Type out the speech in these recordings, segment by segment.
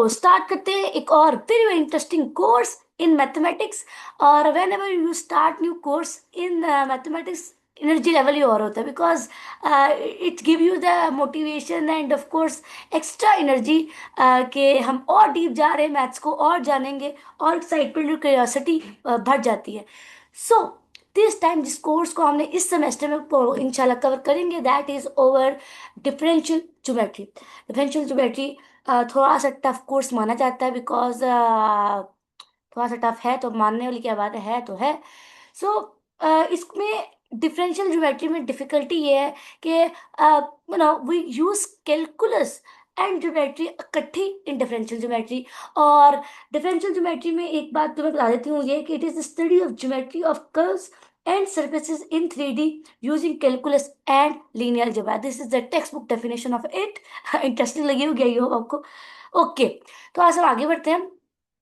Start करते हैं एक और very very interesting course in mathematics. और whenever you start new course in mathematics, energy level ही और होता है, because it give you the motivation and of course extra energy कि हम और डीप जा रहे हैं, मैथ्स को और जानेंगे, और एक्साइटमेंट और क्यूरियोसिटी बढ़ जाती है। सो दिस टाइम जिस कोर्स को हमने इस सेमेस्टर में इंशाल्लाह कवर करेंगे, that is over differential geometry. Differential geometry थोड़ा सा टफ कोर्स माना जाता है, बिकॉज थोड़ा सा टफ है, तो मानने वाली क्या बात है, तो है। सो इसमें डिफरेंशियल ज्योमेट्री में डिफिकल्टी ये है कि we use calculus and geometry इकट्ठी इन डिफरेंशियल ज्योमेट्री। और डिफरेंशियल ज्योमेट्री में एक बात तो मैं बता देती हूँ, ये कि it is the study of geometry of curves and surfaces in 3D using calculus and linear algebra. This is the textbook definition of it. Interesting लगी होगी, आई होप आपको। ओके, तो आज हम आगे बढ़ते हैं।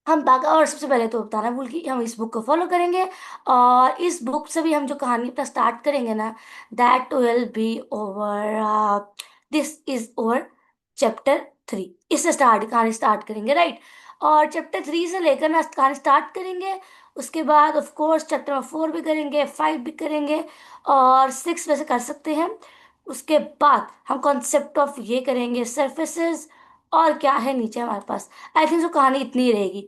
हम बाका और सबसे पहले तो बताना भूल गई, हम इस बुक को फॉलो करेंगे, और इस बुक से भी हम जो कहानी अपना स्टार्ट करेंगे ना, that will be over, this is over chapter 3। इससे स्टार्ट कहानी स्टार्ट करेंगे, राइट। और चैप्टर 3 से लेकर ना कहानी स्टार्ट करेंगे। उसके बाद ऑफ कोर्स चैप्टर 4 भी करेंगे, 5 भी करेंगे, और 6 वैसे कर सकते हैं। उसके बाद हम कॉन्सेप्ट ऑफ ये करेंगे, सरफेसेस, और क्या है नीचे हमारे पास। आई थिंक जो कहानी इतनी ही रहेगी।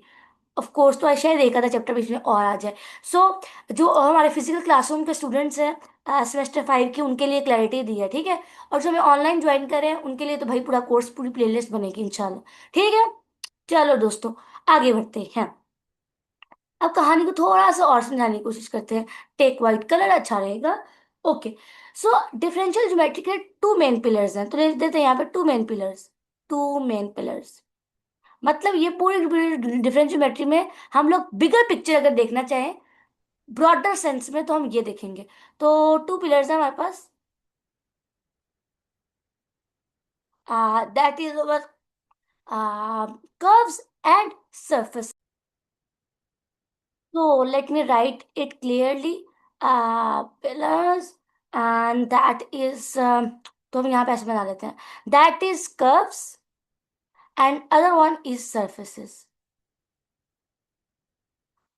ऑफ कोर्स तो शायद एक आधा चैप्टर बीच में और आ जाए। सो जो हमारे फिजिकल क्लासरूम के स्टूडेंट्स हैं सेमेस्टर 5 की, उनके लिए क्लैरिटी दी है, ठीक है। और जो हमें ऑनलाइन ज्वाइन कर रहे हैं उनके लिए तो भाई पूरा कोर्स, पूरी प्लेलिस्ट बनेगी इंशाल्लाह, ठीक है। चलो दोस्तों, आगे बढ़ते हैं। अब कहानी को थोड़ा सा और समझाने की कोशिश करते हैं। टेक वाइट कलर अच्छा रहेगा। ओके, सो डिफरेंशियल ज्योमेट्री के टू मेन पिलर्स हैं, तो लिख देते हैं यहाँ पे two main pillars. Two main pillars मतलब ये पूरी डिफरेंशियल ज्योमेट्री में हम लोग बिगर पिक्चर अगर देखना चाहें, ब्रॉडर सेंस में, तो हम ये देखेंगे। तो टू पिलर्स है हमारे पास, that is our curves and surface. So let me write it clearly. Pillars, and that is तो हम यहाँ पे ऐसे बना लेते हैं, that is curves and other one is surfaces.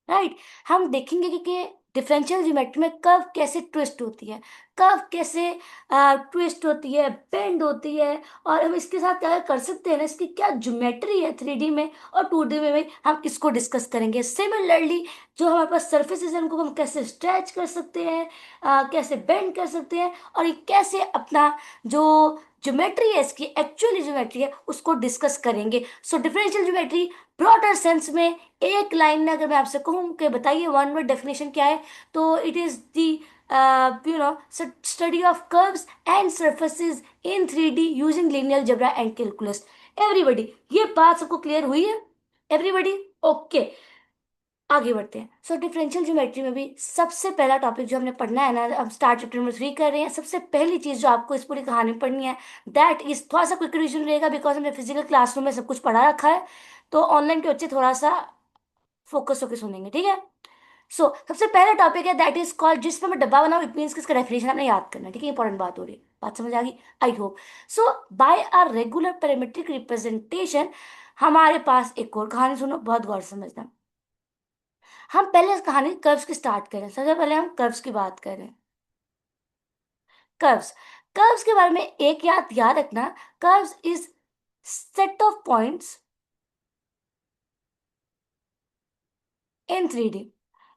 Right. हम देखेंगे कि डिफरेंशियल ज्योमेट्री में कर्व कैसे ट्विस्ट होती है, कर्व कैसे ट्विस्ट होती है, बेंड होती है, और हम इसके साथ क्या कर सकते हैं ना, इसकी क्या ज्योमेट्री है 3D में और 2D में भी हम इसको डिस्कस करेंगे। सिमिलरली जो हमारे पास सर्फेसेस हैं उनको हम कैसे स्ट्रेच कर सकते हैं, कैसे बेंड कर सकते हैं, और ये कैसे अपना जो ज्योमेट्री है, इसकी एक्चुअली ज्योमेट्री है, उसको डिस्कस करेंगे। सो डिफरेंशियल ज्योमेट्री ब्रॉडर सेंस में, एक लाइन में अगर मैं आपसे कहूँ कि बताइए वन वर्ड डेफिनेशन क्या है, तो it is the study of curves and surfaces in 3D using linear algebra and calculus. Everybody, ये बात सबको क्लियर हुई है? एवरीबॉडी ओके, आगे बढ़ते हैं। सो डिफरेंशियल ज्योमेट्री में भी सबसे पहला टॉपिक जो हमने पढ़ना है ना, हम स्टार्ट चैप्टर नंबर 3 कर रहे हैं। सबसे पहली चीज जो आपको इस पूरी कहानी में पढ़नी है, दैट इज, थोड़ा सा क्विक रिविजन रहेगा बिकॉज हमने फिजिकल क्लासरूम में सब कुछ पढ़ा रखा है, तो ऑनलाइन के बच्चे थोड़ा सा फोकस होकर सुनेंगे, ठीक है। सो सबसे पहला टॉपिक है दैट इज कॉल्ड, जिसमें मैं डब्बा बनाऊं, इट मीन्स कि इसका डेफिनेशन आपने याद करना है, ठीक है। इंपॉर्टेंट बात हो रही है, बात समझ आ गई, I hope. So by a regular parametric representation, हमारे पास एक और कहानी सुनो, बहुत गौर से समझना। हम पहले इस कहानी कर्व्स की स्टार्ट करें, सबसे पहले हम कर्व्स की बात करें। कर्व्स, कर्व्स के बारे में एक याद याद रखना, curves is set of points in 3D।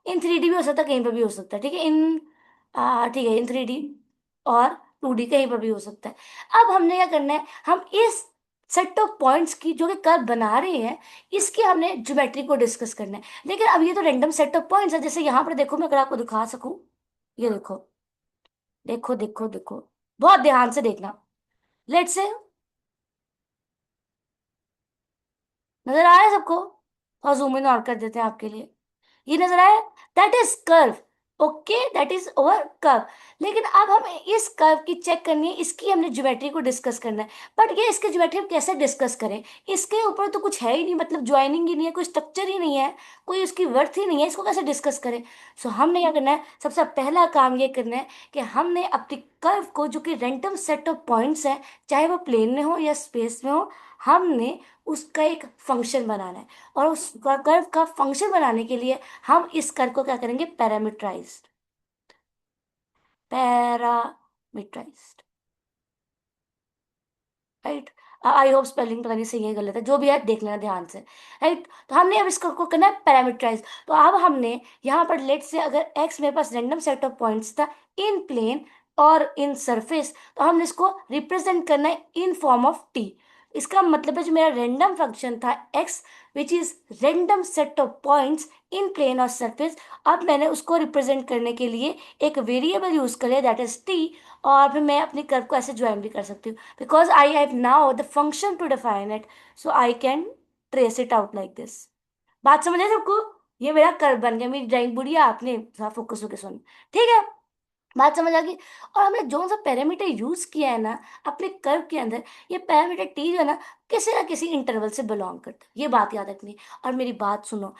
In 3D भी हो सकता है, कहीं पर भी हो सकता है, ठीक है। ठीक है, इन 3D और 2D कहीं पर भी हो सकता है। अब हमने क्या करना है, हम इस सेट ऑफ पॉइंट्स की जो कि कर्व बना रहे हैं, इसकी हमने ज्योमेट्री को डिस्कस करना है। लेकिन अब ये तो रैंडम सेट ऑफ पॉइंट्स है, जैसे यहाँ पर देखो, मैं अगर आपको दिखा सकूं, ये देखो, देखो देखो देखो, बहुत ध्यान से देखना। लेट्स से, नजर आ रहा है सबको? और जूम इन और कर देते हैं आपके लिए, ये नजर आया? That is curve. Okay, that is over curve. लेकिन अब हमें इस कर्व की चेक करनी है, इसकी हमने ज्योमेट्री को डिस्कस करना है। बट ये इसके ज्योमेट्री हम कैसे डिस्कस करें, इसके ऊपर तो कुछ है ही नहीं, मतलब ज्वाइनिंग ही नहीं है, कोई स्ट्रक्चर ही नहीं है, कोई उसकी वर्थ ही नहीं है, इसको कैसे डिस्कस करें। सो हमने क्या करना है, सबसे पहला काम ये करना है कि हमने अपनी कर्व को, जो कि रैंडम सेट ऑफ पॉइंट्स है, चाहे वो प्लेन में हो या स्पेस में हो, हमने उसका एक फंक्शन बनाना है, और उस कर्व का फंक्शन बनाने के लिए हम इस कर्व को क्या करेंगे, parametrize, parametrize, right. I hope spelling पता नहीं सही है गलत है, जो भी है देख लेना ध्यान से, राइट। तो हमने अब इसको को करना है पैरामीटराइज। तो अब हमने यहाँ पर लेट से अगर एक्स मेरे पास रैंडम सेट ऑफ पॉइंट्स था इन प्लेन और इन सरफेस, तो हमने इसको रिप्रेजेंट करना है इन फॉर्म ऑफ टी। इसका मतलब है जो मेरा रैंडम फंक्शन था x, which is random set of points in plane और सरफेस, अब मैंने उसको रिप्रेजेंट करने के लिए एक वेरिएबल यूज कर लिया, दैट इज टी। और फिर मैं अपनी कर्व को ऐसे ज्वाइन भी कर सकती हूँ, because I have now the function to define it, so I can trace it out like this। बात समझ आई सबको? ये मेरा कर्व बन गया, मेरी ड्राइंग बुढ़िया, आपने फोकस होकर सुन, ठीक है? बात समझ आ गई। और हमने जो सा पैरामीटर यूज किया है ना अपने कर्व के अंदर, ये पैरामीटर टी जो है ना किसी इंटरवल से बिलोंग करता है, ये बात याद रखनी है। और मेरी बात सुनो,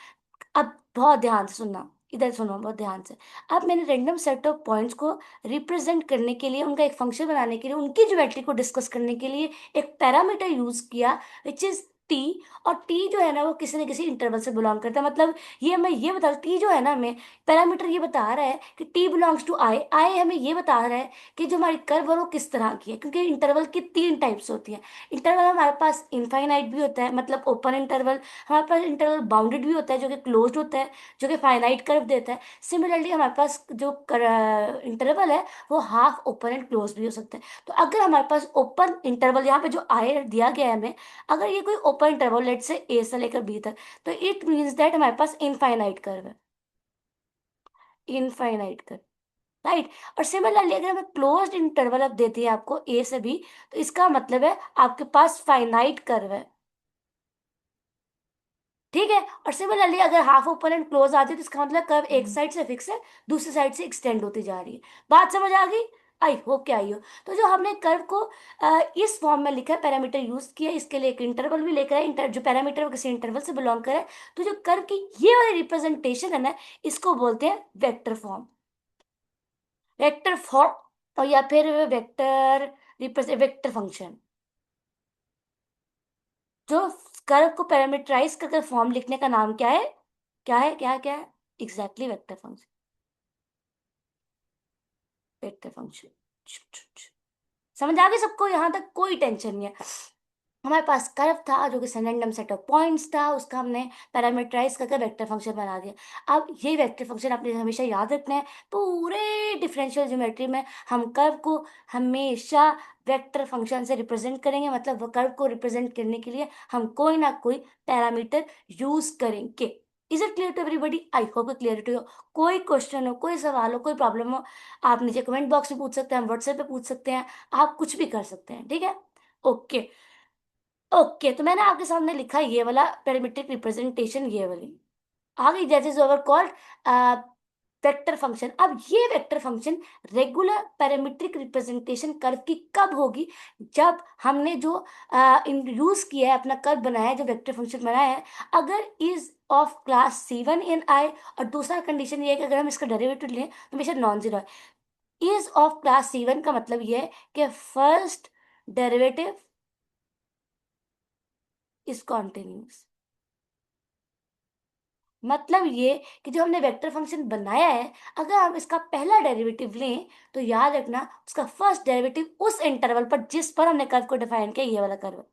अब बहुत ध्यान से सुनना, इधर सुनो बहुत ध्यान से। अब मैंने रैंडम सेट ऑफ पॉइंट्स को रिप्रेजेंट करने के लिए, उनका एक फंक्शन बनाने के लिए, उनकी ज्योमेट्री को डिस्कस करने के लिए एक पैरामीटर यूज किया, विच इज टी। और टी जो है ना वो किसी न किसी इंटरवल से बिलोंग करता है, मतलब ये मैं ये बता, टी जो है ना हमें पैरामीटर ये बता रहा है कि टी बिलोंग्स टू आई, आई हमें ये बता रहा है कि जो हमारी कर्व है वो किस तरह की है, क्योंकि इंटरवल की तीन टाइप्स होती है। इंटरवल हमारे पास इनफाइनाइट भी होता है, मतलब ओपन इंटरवल, हमारे पास इंटरवल बाउंडेड भी होता है जो कि क्लोज्ड होता है, जो कि फाइनाइट कर्व देता है। सिमिलरली हमारे पास जो इंटरवल है वो हाफ ओपन एंड क्लोज भी हो सकता है। तो अगर हमारे पास ओपन इंटरवल यहाँ पे जो आई दिया गया है हमें, अगर ये कोई ओपन इंटरवल लेट से ए से लेकर बी तक, तो इट मीन्स दैट हमारे पास इनफाइनाइट कर्व है, इनफाइनाइट कर्व, राइट। और सिमिलरली अगर हमें क्लोज्ड इंटरवल अब देती है आपको ए से बी, तो इसका मतलब है आपके पास फाइनाइट कर्व है, ठीक है। और सिमिलरली अगर हाफ ओपन एंड क्लोज आती है तो इसका मतलब कर्व एक साइड से फिक्स है, दूसरी साइड से एक्सटेंड होती जा रही है। बात समझ आ गई? आई होप क्या आई हो। तो जो हमने कर्व को इस फॉर्म में लिखा है, पैरामीटर यूज किया, इसके लिए एक इंटरवल भी लेकर है, जो पैरामीटर वो किसी इंटरवल से बिलोंग करे, तो जो कर्व की ये वाली रिप्रेजेंटेशन है ना, इसको बोलते हैं वेक्टर फॉर्म, वेक्टर फॉर्म, और या फिर वेक्टर वेक्टर फंक्शन। जो कर्व को पैरामीटराइज करके फॉर्म लिखने का नाम क्या है, क्या है? Exactly vector function, vector function. समझ आ गई सबको? यहां तक कोई टेंशन नहीं है। हमारे पास कर्व था जो कि रैंडम सेट ऑफ पॉइंट्स था, उसका हमने पैरामीटराइज करके वेक्टर फंक्शन बना दिया। अब ये वेक्टर फंक्शन आपने हमेशा याद रखना है, पूरे डिफरेंशियल ज्योमेट्री में हम कर्व को हमेशा वेक्टर फंक्शन से रिप्रेजेंट करेंगे, मतलब कर्व को रिप्रेजेंट करने के लिए हम कोई ना कोई पैरामीटर यूज करेंगे। Is it clear to everybody? I hope clarity हो। कोई क्वेश्चन हो, कोई सवाल हो, कोई प्रॉब्लम हो, आप नीचे कमेंट बॉक्स में पूछ सकते हैं, व्हाट्सएप पे पूछ सकते हैं, आप कुछ भी कर सकते हैं, ठीक है? ओके। ओके, तो मैंने आपके सामने लिखा ये वाला पैरामीट्रिक रिप्रेजेंटेशन, ये वाली आ गई, that is over called vector function. अब ये vector function regular parametric representation curve की कब होगी, जब हमने जो यूज किया है, अपना कर्व बनाया है, जो वेक्टर फंक्शन बनाया है, अगर इज ऑफ क्लास C1 इन आई, और दूसरा कंडीशन ये है कि अगर हम इसका डेरिवेटिव लें तो हमेशा नॉन जीरो है। इज ऑफ क्लास C1 का मतलब ये है कि फर्स्ट डेरिवेटिव इज कॉन्टिन्यूस, मतलब ये कि जो हमने वेक्टर फंक्शन बनाया है, अगर हम इसका पहला डेरिवेटिव लें, तो याद रखना उसका फर्स्ट डेरिवेटिव उस इंटरवल पर जिस पर हमने कर्व को डिफाइन किया, ये वाला कर्व,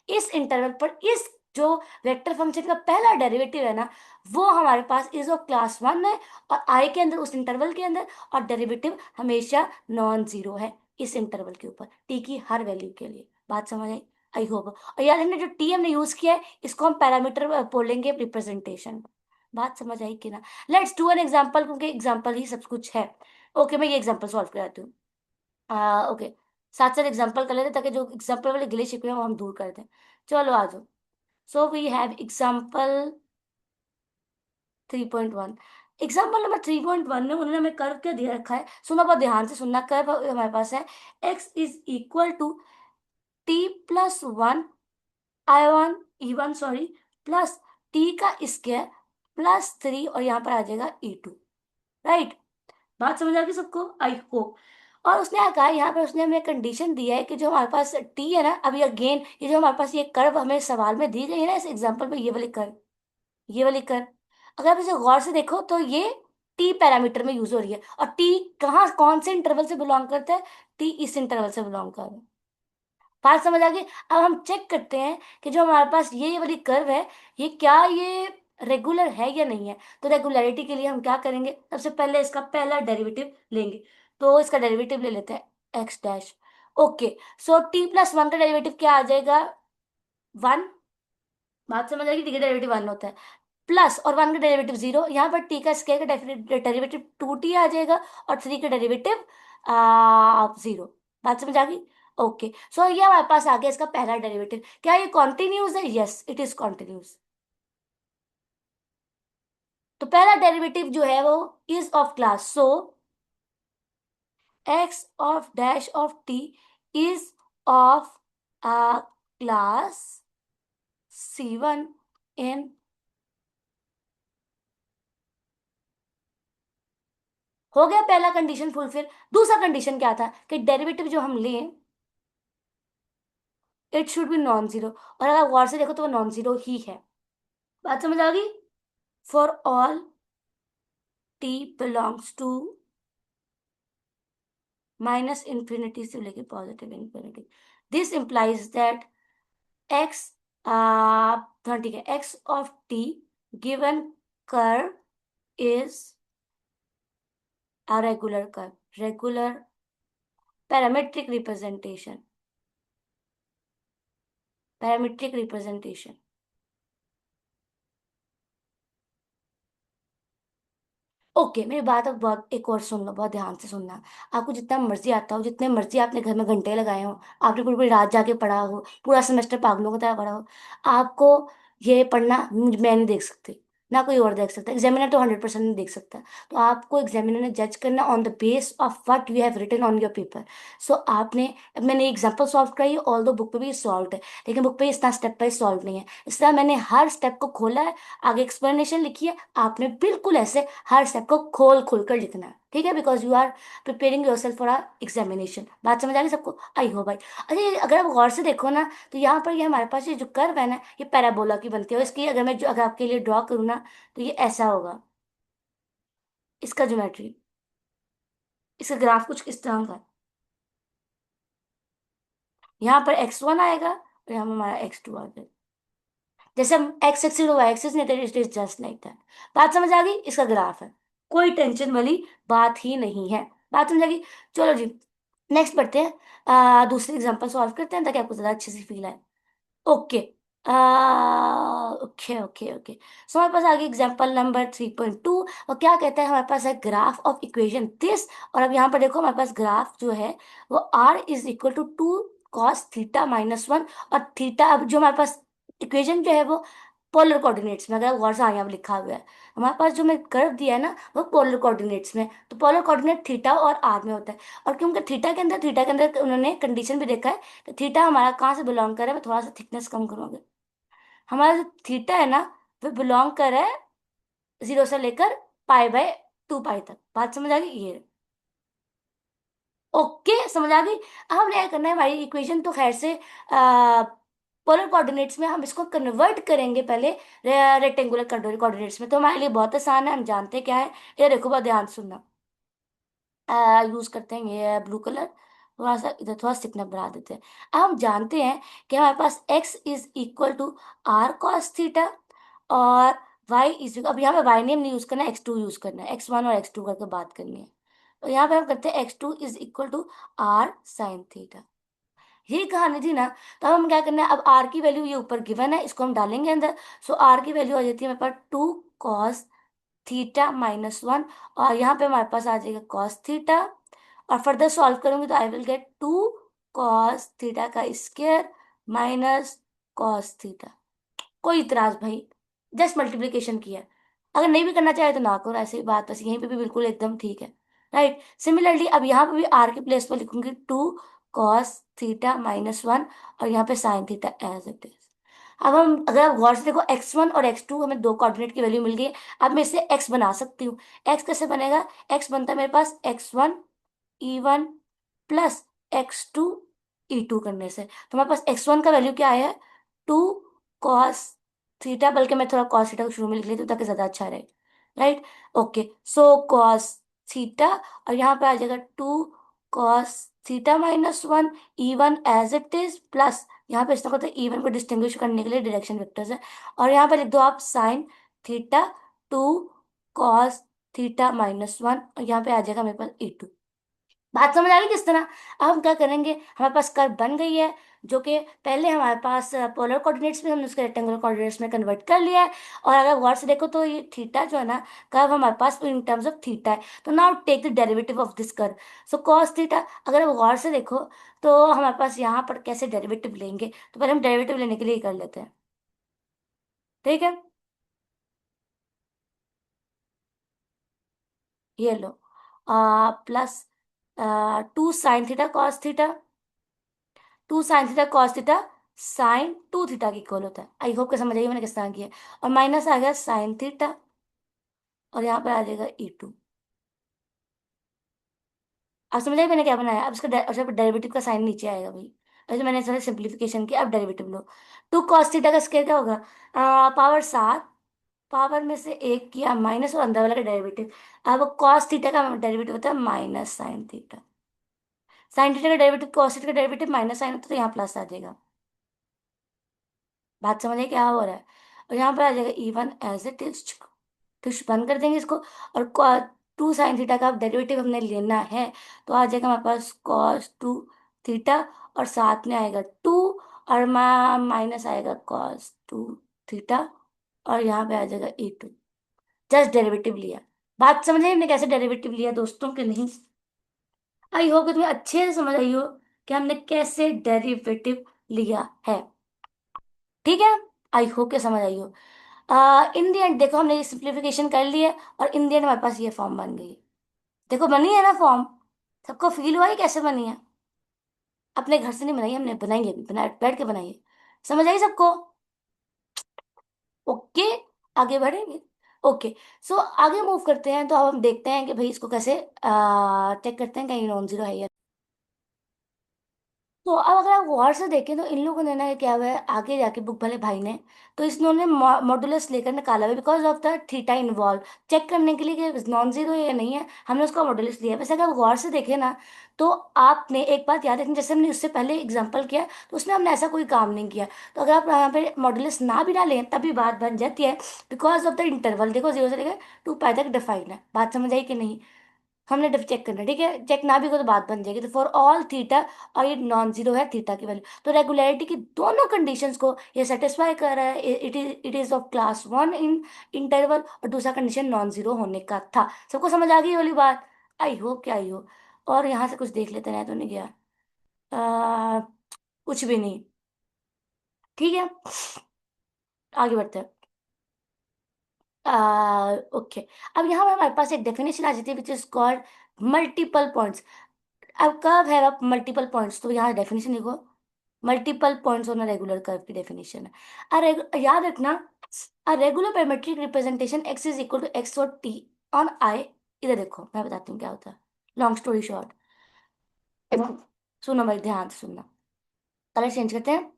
इस इंटरवल पर इस जो वेक्टर फंक्शन का पहला डेरिवेटिव है ना, वो हमारे पास इज ऑफ क्लास 1 है, और आई के अंदर, उस इंटरवल के अंदर, और डेरिवेटिव हमेशा नॉन जीरो है इस इंटरवल के ऊपर, टी की हर वैल्यू के लिए। बात समझ आई? I hope. और याद रखना जो टी हमने यूज किया है, इसको हम पैरामीटर बोलेंगे रिप्रेजेंटेशन। बात समझ आई कि ना? लेट्स डू एन एग्जाम्पल, क्योंकि एग्जाम्पल ही सब कुछ है। ओके, मैं ये एग्जाम्पल सॉल्व कराती हूँ। ओके, साथ साथ एग्जाम्पल कर लेते हैं, ताकि जो एग्जाम्पल वाले गिले शिकवे हैं वो हम दूर कर दें। चलो आ जाओ। So we have example 3.1। Example number 3.1 में उन्होंने हमें कर्व क्या दिया रखा है, सुनो बहुत ध्यान से सुनना। कर्व हमारे पास है x = t+1 I1 E1 sorry, plus T का स्क्वायर +3, और यहाँ पर आ जाएगा E2, राइट। बात समझ आ गई सबको? I hope. और उसने क्या कहा यहाँ पे, उसने हमें कंडीशन दिया है कि जो हमारे पास टी है ना, अभी अगेन ये जो हमारे पास ये कर्व हमें सवाल में दी गई है ना, इस एग्जांपल में ये वाली कर्व, ये वाली कर्व, अगर आप इसे गौर से देखो तो ये टी पैरामीटर में यूज हो रही है, और टी कहाँ कौन से इंटरवल से बिलोंग करता है, टी इस इंटरवल से बिलोंग कर रहा है। बात समझ आ गई। अब हम चेक करते हैं कि जो हमारे पास ये वाली कर्व है, ये क्या ये रेगुलर है या नहीं है। तो रेगुलरिटी के लिए हम क्या करेंगे, सबसे पहले इसका पहला डेरिवेटिव लेंगे। तो इसका डेरिवेटिव ले लेते हैं x dash. Okay, so T plus one का डेरिवेटिव क्या आ जाएगा, वन। बात समझ आएगी, टी का डेरिवेटिव वन होता है, प्लस और वन का डेरिवेटिव जीरो, यहाँ पर टी का स्क्वायर का डेरिवेटिव टू टी आ जाएगा, और थ्री का डेरिवेटिव जीरो। बात समझ आ गई। ओके, सो ये हमारे पास आ गया इसका पहला डेरिवेटिव। क्या ये कॉन्टिन्यूस है, यस इट इज कॉन्टिन्यूस। तो पहला डेरिवेटिव जो है वो is of class, so x of dash of T is of class C1 इन। हो गया पहला कंडीशन फुलफिल। दूसरा कंडीशन क्या था कि डेरिवेटिव जो हम लें, it should be non zero, और अगर गौर से देखो तो वो नॉन जीरो ही है। बात समझ आ गई। For all t belongs to minus infinity से लेके positive infinity, this implies that x, हाँ ठीक है, x of t given curve is a regular curve, regular parametric representation, parametric representation. Okay, मेरी बात अब बहुत एक और सुन लो, बहुत ध्यान से सुनना। आपको जितना मर्जी आता हो, जितने मर्जी आपने घर में घंटे लगाए हो, आपने पूरी पूरी रात जाके पढ़ा हो, पूरा सेमेस्टर पागलों की तरह पढ़ा हो, आपको ये पढ़ना मैं नहीं देख सकती, ना कोई और देख सकता, एग्जामिनर तो 100% नहीं देख सकता। तो आपको एग्जामिनर ने जज करना on the base of what you have written on your paper. So आपने, अब मैंने एग्जाम्पल सॉल्व कराई, ऑल दो बुक पे भी सॉल्व है, लेकिन बुक पे इतना स्टेप बाय सॉल्व नहीं है, इसलिए मैंने हर स्टेप को खोला है, आगे एक्सप्लेनेशन लिखी है, आपने बिल्कुल ऐसे हर स्टेप को खोल खोल कर लिखना है, ठीक है, because you are preparing yourself for our examination. बात समझ आ गई सबको, आई हो भाई। अरे अगर आप गौर से देखो ना, तो यहाँ पर ये हमारे पास ये जो कर्व है ना, ये पैराबोला की बनती है, और इसकी अगर मैं जो अगर आपके लिए ड्रॉ करूँ ना, तो ये ऐसा होगा, इसका ज्योमेट्री, इसका ग्राफ कुछ इस तरह का है। यहाँ पर x1 आएगा, और यहाँ पर हमारा x2 आ जाएगा। जैसे हम एक्स एक्सिस और वाई एक्सिस, नहीं, it is just like that. बात समझ आ गई, इसका ग्राफ है, कोई टेंशन वाली बात ही नहीं है। बात समझ आ गई। चलो जी, नेक्स्ट पढ़ते हैं, दूसरी एग्जांपल सॉल्व करते हैं ताकि आपको ज्यादा अच्छे से फील आए। ओके, ओके ओके ओके, सो हमारे पास आगे एग्जांपल नंबर 3.2, और क्या कहता है, हमारे पास है ग्राफ ऑफ इक्वेशन दिस। और अब यहाँ पर देखो, हमारे पास ग्राफ जो है वो r is equal to 2 cos θ - 1, और थीटा, अब जो हमारे पास इक्वेशन जो है वो पोलर कोऑर्डिनेट्स में, अगर गौर से यहाँ पे लिखा हुआ है, हमारे पास जो मैं कर्व दिया है ना, वो पोलर कोऑर्डिनेट्स में, तो पोलर कोऑर्डिनेट थीटा और आर में होता है। और क्योंकि थीटा के अंदर उन्होंने कंडीशन भी देखा है, तो थीटा हमारा कहाँ से बिलोंग कर रहा है, मैं थोड़ा सा थिकनेस कम करूँगी, हमारा जो थीटा है ना, वो बिलोंग कर रहा है जीरो से लेकर पाई/2 पाई तक। बात समझ आ गई ये, ओके समझ आ गई। अब हमने क्या करना है, हमारी इक्वेशन तो खैर से पोलर कोऑर्डिनेट्स में, हम इसको कन्वर्ट करेंगे पहले रेक्टेंगुलर कोऑर्डिनेट्स में, तो हमारे लिए बहुत आसान है, हम जानते हैं क्या है। ये देखो, बहुत ध्यान से सुनना, यूज करते हैं ये ब्लू कलर, थोड़ा सा इधर थोड़ा थिकनेस बढ़ा देते हैं। अब हम जानते हैं कि हमारे पास x is equal to r cos theta, और y इज, अब यहाँ पे y नेम नहीं यूज करना है, x2 यूज करना है, x1 और x2 करके बात करनी है। तो यहाँ पे हम करते हैं x2 is equal to r sine theta, यही कहानी थी ना। तो अब हम क्या करना है, अब r की वैल्यू ये ऊपर गिवन है, इसको हम डालेंगे अंदर। सो r की वैल्यू आ जाती है हमारे पास 2 cos θ - 1, और यहाँ पे हमारे पास आ जाएगा कॉस थीटा, और फर्दर सॉल्व करूंगी तो आई विल गेट 2 cos θ का स्क्वायर माइनस कॉस थीटा। कोई इतराज भाई, जस्ट मल्टीप्लीकेशन किया है। अगर नहीं भी करना चाहे तो ना करो, ऐसी बात, बस यहीं पे भी बिल्कुल एकदम ठीक है, राइट। सिमिलरली अब यहाँ पे भी आर के प्लेस पर लिखूंगी 2 cos θ - 1, और यहाँ पे sine theta as it is. अब हम अगर आप गौर से देखो, x1 और x2 हमें दो कोऑर्डिनेट की वैल्यू मिल गई। अब मैं इसे x बना सकती हूँ। x कैसे बनेगा, x बनता है मेरे पास x1 E1 plus x2 E2 करने से। तो हमारे पास x1 का वैल्यू क्या आया, 2 cos थीटा, बल्कि मैं थोड़ा cos थीटा को शुरू में लिख लेती हूँ ताकि ज्यादा अच्छा रहे। Right, okay, so cos theta, और यहाँ पे आ जाएगा 2 cos theta -1, E1 as it is, plus यहाँ पे इस तरह होता है E1 को डिस्टिंग्विश करने के लिए डायरेक्शन वेक्टर्स है, और यहाँ पे लिख दो आप साइन थीटा 2 cos थीटा -1, और यहाँ पे आ जाएगा मेरे पास E2। बात समझ आ गई किस तरह। अब हम क्या करेंगे, हमारे पास कर्व बन गई है, जो कि पहले हमारे पास पोलर कोऑर्डिनेट्स में हमने उसके रेक्टेंगुलर कोऑर्डिनेट्स में कन्वर्ट कर लिया है। और अगर गौर से देखो तो ये थीटा जो है ना, कर्व हमारे पास इन टर्म्स ऑफ थीटा है। तो now take the derivative of this curve. So cos theta, अगर आप गौर से देखो तो हमारे पास यहाँ पर कैसे डेरिवेटिव लेंगे, तो पहले हम डेरिवेटिव लेने के लिए ही कर लेते हैं। ठीक है, ये लो, plus 2 sin theta cos theta, 2 sin theta cos theta sin 2 theta के इक्वल होता है। आई होप कि समझ आइए मैंने किस तरह किया है। और माइनस आ गया साइन थीटा, और यहाँ पर आ जाएगा E2। अब समझ आइए मैंने क्या बनाया, अब इसका अच्छा डेरिवेटिव का साइन नीचे आएगा भाई। ऐसे मैंने थोड़ा सिंप्लीफिकेशन किया, अब डेरिवेटिव लो। 2 cos थीटा का स्क्वायर क्या होगा, पावर 7, पावर में से एक किया माइनस, और अंदर वाला का डेरिवेटिव। अब कॉस थीटा का डेरिवेटिव होता है minus sine theta, sine theta का डेरिवेटिव कॉस थीटा का डेरिवेटिव माइनस साइन होता है, तो यहाँ प्लस आ जाएगा। बात समझिए क्या हो रहा है। और यहाँ पर आ जाएगा E1 एज इट इज, तो बंद कर देंगे इसको। और 2 sin थीटा का डेरिवेटिव हमने लेना है, तो आ जाएगा हमारे पास cos 2 थीटा, और साथ में आएगा 2, और माइनस आएगा cos 2 थीटा, और यहाँ पे आ जाएगा E2। जस्ट डेरिवेटिव लिया। बात समझ आई हमने कैसे डेरिवेटिव लिया दोस्तों के नहीं। आई होप कि तुम्हें अच्छे से समझ आई हो कि हमने कैसे डेरिवेटिव लिया है। ठीक है, आई होप कि समझ आई हो। इन दी एंड देखो हमने ये सिंप्लीफिकेशन कर लिया है, और इन दी एंड हमारे पास ये फॉर्म बन गई है। देखो बनी है ना फॉर्म, सबको फील हुआ है कैसे बनी है। अपने घर से नहीं बनाई, हमने बनाई है, अभी बना बैठ के बनाई है। समझ आई सबको। ओके, आगे बढ़ेंगे। ओके, सो आगे मूव करते हैं, तो अब हम देखते हैं कि भाई इसको कैसे चेक करते हैं कहीं नॉन जीरो है या। तो अब अगर आप गौर से देखें तो इन लोगों ने ना क्या हुआ है, आगे जाके बुक वाले भाई ने, तो इसने मॉडुलस लेकर निकाला हुआ because of the theta involve, check करने के लिए कि नॉन जीरो है या नहीं है, हमने उसका मॉडुलस लिया। वैसे अगर आप गौर से देखें ना, तो आपने एक बात याद रखनी, जैसे हमने उससे पहले एग्जाम्पल किया, तो उसमें हमने ऐसा कोई काम नहीं किया। तो अगर आप यहाँ पे मॉडुलस ना भी डालें तभी बात बन जाती है, बिकॉज ऑफ द इंटरवल। देखो 0 से लेकर 2 पाई तक डिफाइन है। बात समझ आई कि नहीं। हमने जब चेक करना है, ठीक है, चेक ना भी को तो बात बन जाएगी। तो फॉर ऑल थीटा, और ये नॉन जीरो है थीटा की वैल्यू, तो रेगुलरिटी की दोनों कंडीशंस को ये सेटिस्फाई कर रहा है। It is of class 1 in interval, और दूसरा कंडीशन नॉन जीरो होने का था। सबको समझ आ गई ये वाली बात। आई हो क्या आई हो। और यहाँ से कुछ देख लेते हैं, तो नहीं गया, आ, कुछ भी नहीं। ठीक है, आगे बढ़ते हैं। ओके, अब यहाँ पर हमारे पास एक डेफिनेशन आ जाती है which is called multiple points. अब कर्व है अब मल्टीपल पॉइंट्स, तो यहाँ डेफिनेशन देखो, multiple points on a regular curve की डेफिनेशन है। याद रखना, a regular parametric representation x is equal to x और टी ऑन आई। इधर देखो मैं बताती हूँ क्या होता है, लॉन्ग स्टोरी शॉर्ट। सुनो मेरे ध्यान से सुनना। कलर चेंज करते हैं,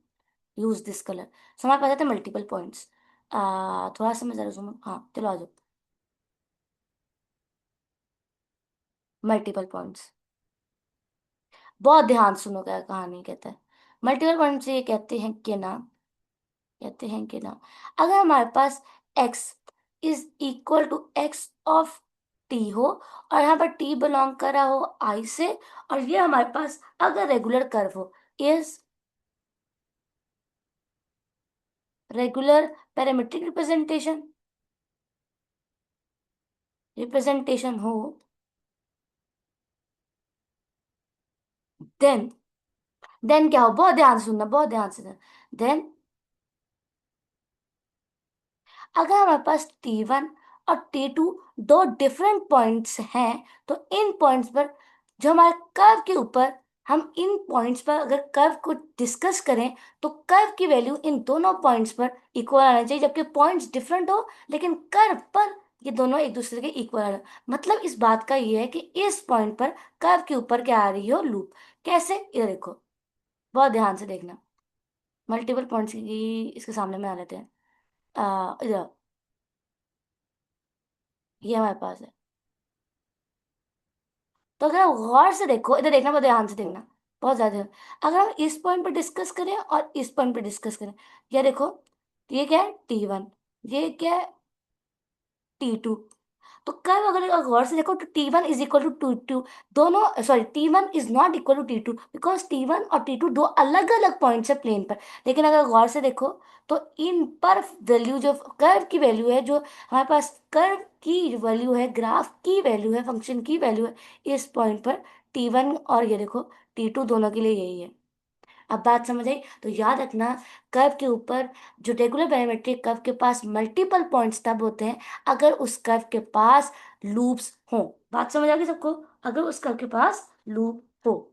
यूज दिस कलर। सो हमारे पास आते हैं मल्टीपल पॉइंट्स। थोड़ा सा मैं जरा सुनो, हाँ चलो आ जाओ। मल्टीपल पॉइंट्स, बहुत ध्यान सुनो क्या कहानी कहता है। मल्टीपल पॉइंट्स ये कहते हैं कि ना, अगर हमारे पास x is equal to x of t हो, और यहाँ पर t बिलोंग कर रहा हो I से, और ये हमारे पास अगर रेगुलर कर्व हो, इज रेगुलर पैरामीट्रिक रिप्रेजेंटेशन हो, देन देन क्या हो, बहुत ध्यान से सुनना, बहुत ध्यान से। देन अगर हमारे पास T1 और T2 दो डिफरेंट पॉइंट्स हैं, तो इन पॉइंट्स पर, जो हमारे कर्व के ऊपर, हम इन पॉइंट्स पर अगर कर्व को डिस्कस करें, तो कर्व की वैल्यू इन दोनों पॉइंट्स पर इक्वल आना चाहिए, जबकि पॉइंट्स डिफरेंट हो लेकिन कर्व पर ये दोनों एक दूसरे के इक्वल है। मतलब इस बात का ये है कि इस पॉइंट पर कर्व के ऊपर क्या आ रही हो, लूप। कैसे, ये देखो, बहुत ध्यान से देखना। मल्टीपल पॉइंट्स की इसके सामने में आ लेते हैं। इधर, ये हमारे पास है। तो अगर आप गौर से देखो, इधर देखना, बहुत ध्यान से देखना, बहुत ज्यादा ध्यान। अगर हम इस पॉइंट पर डिस्कस करें और इस पॉइंट पर डिस्कस करें, ये देखो, ये क्या है, T1, ये क्या है, T2। तो कर्व अगर गौर से देखो तो T1 is equal to two दोनों, sorry, T1 is not equal to T2 because T1 और T2 दो अलग अलग पॉइंट्स है प्लेन पर। लेकिन अगर गौर से देखो तो इन पर वैल्यू, जो कर्व की वैल्यू है, जो हमारे पास कर्व की वैल्यू है, ग्राफ की वैल्यू है, फंक्शन की वैल्यू है, इस पॉइंट पर T1 और ये देखो T2 दोनों के लिए यही है। अब बात समझ आई? तो याद रखना, कर्व के ऊपर, जो रेगुलर पैरामेट्रिक कर्व के पास मल्टीपल पॉइंट्स तब होते हैं अगर उस कर्व के पास लूप्स हो। बात समझ आ गई सबको? अगर उस कर्व के पास लूप हो।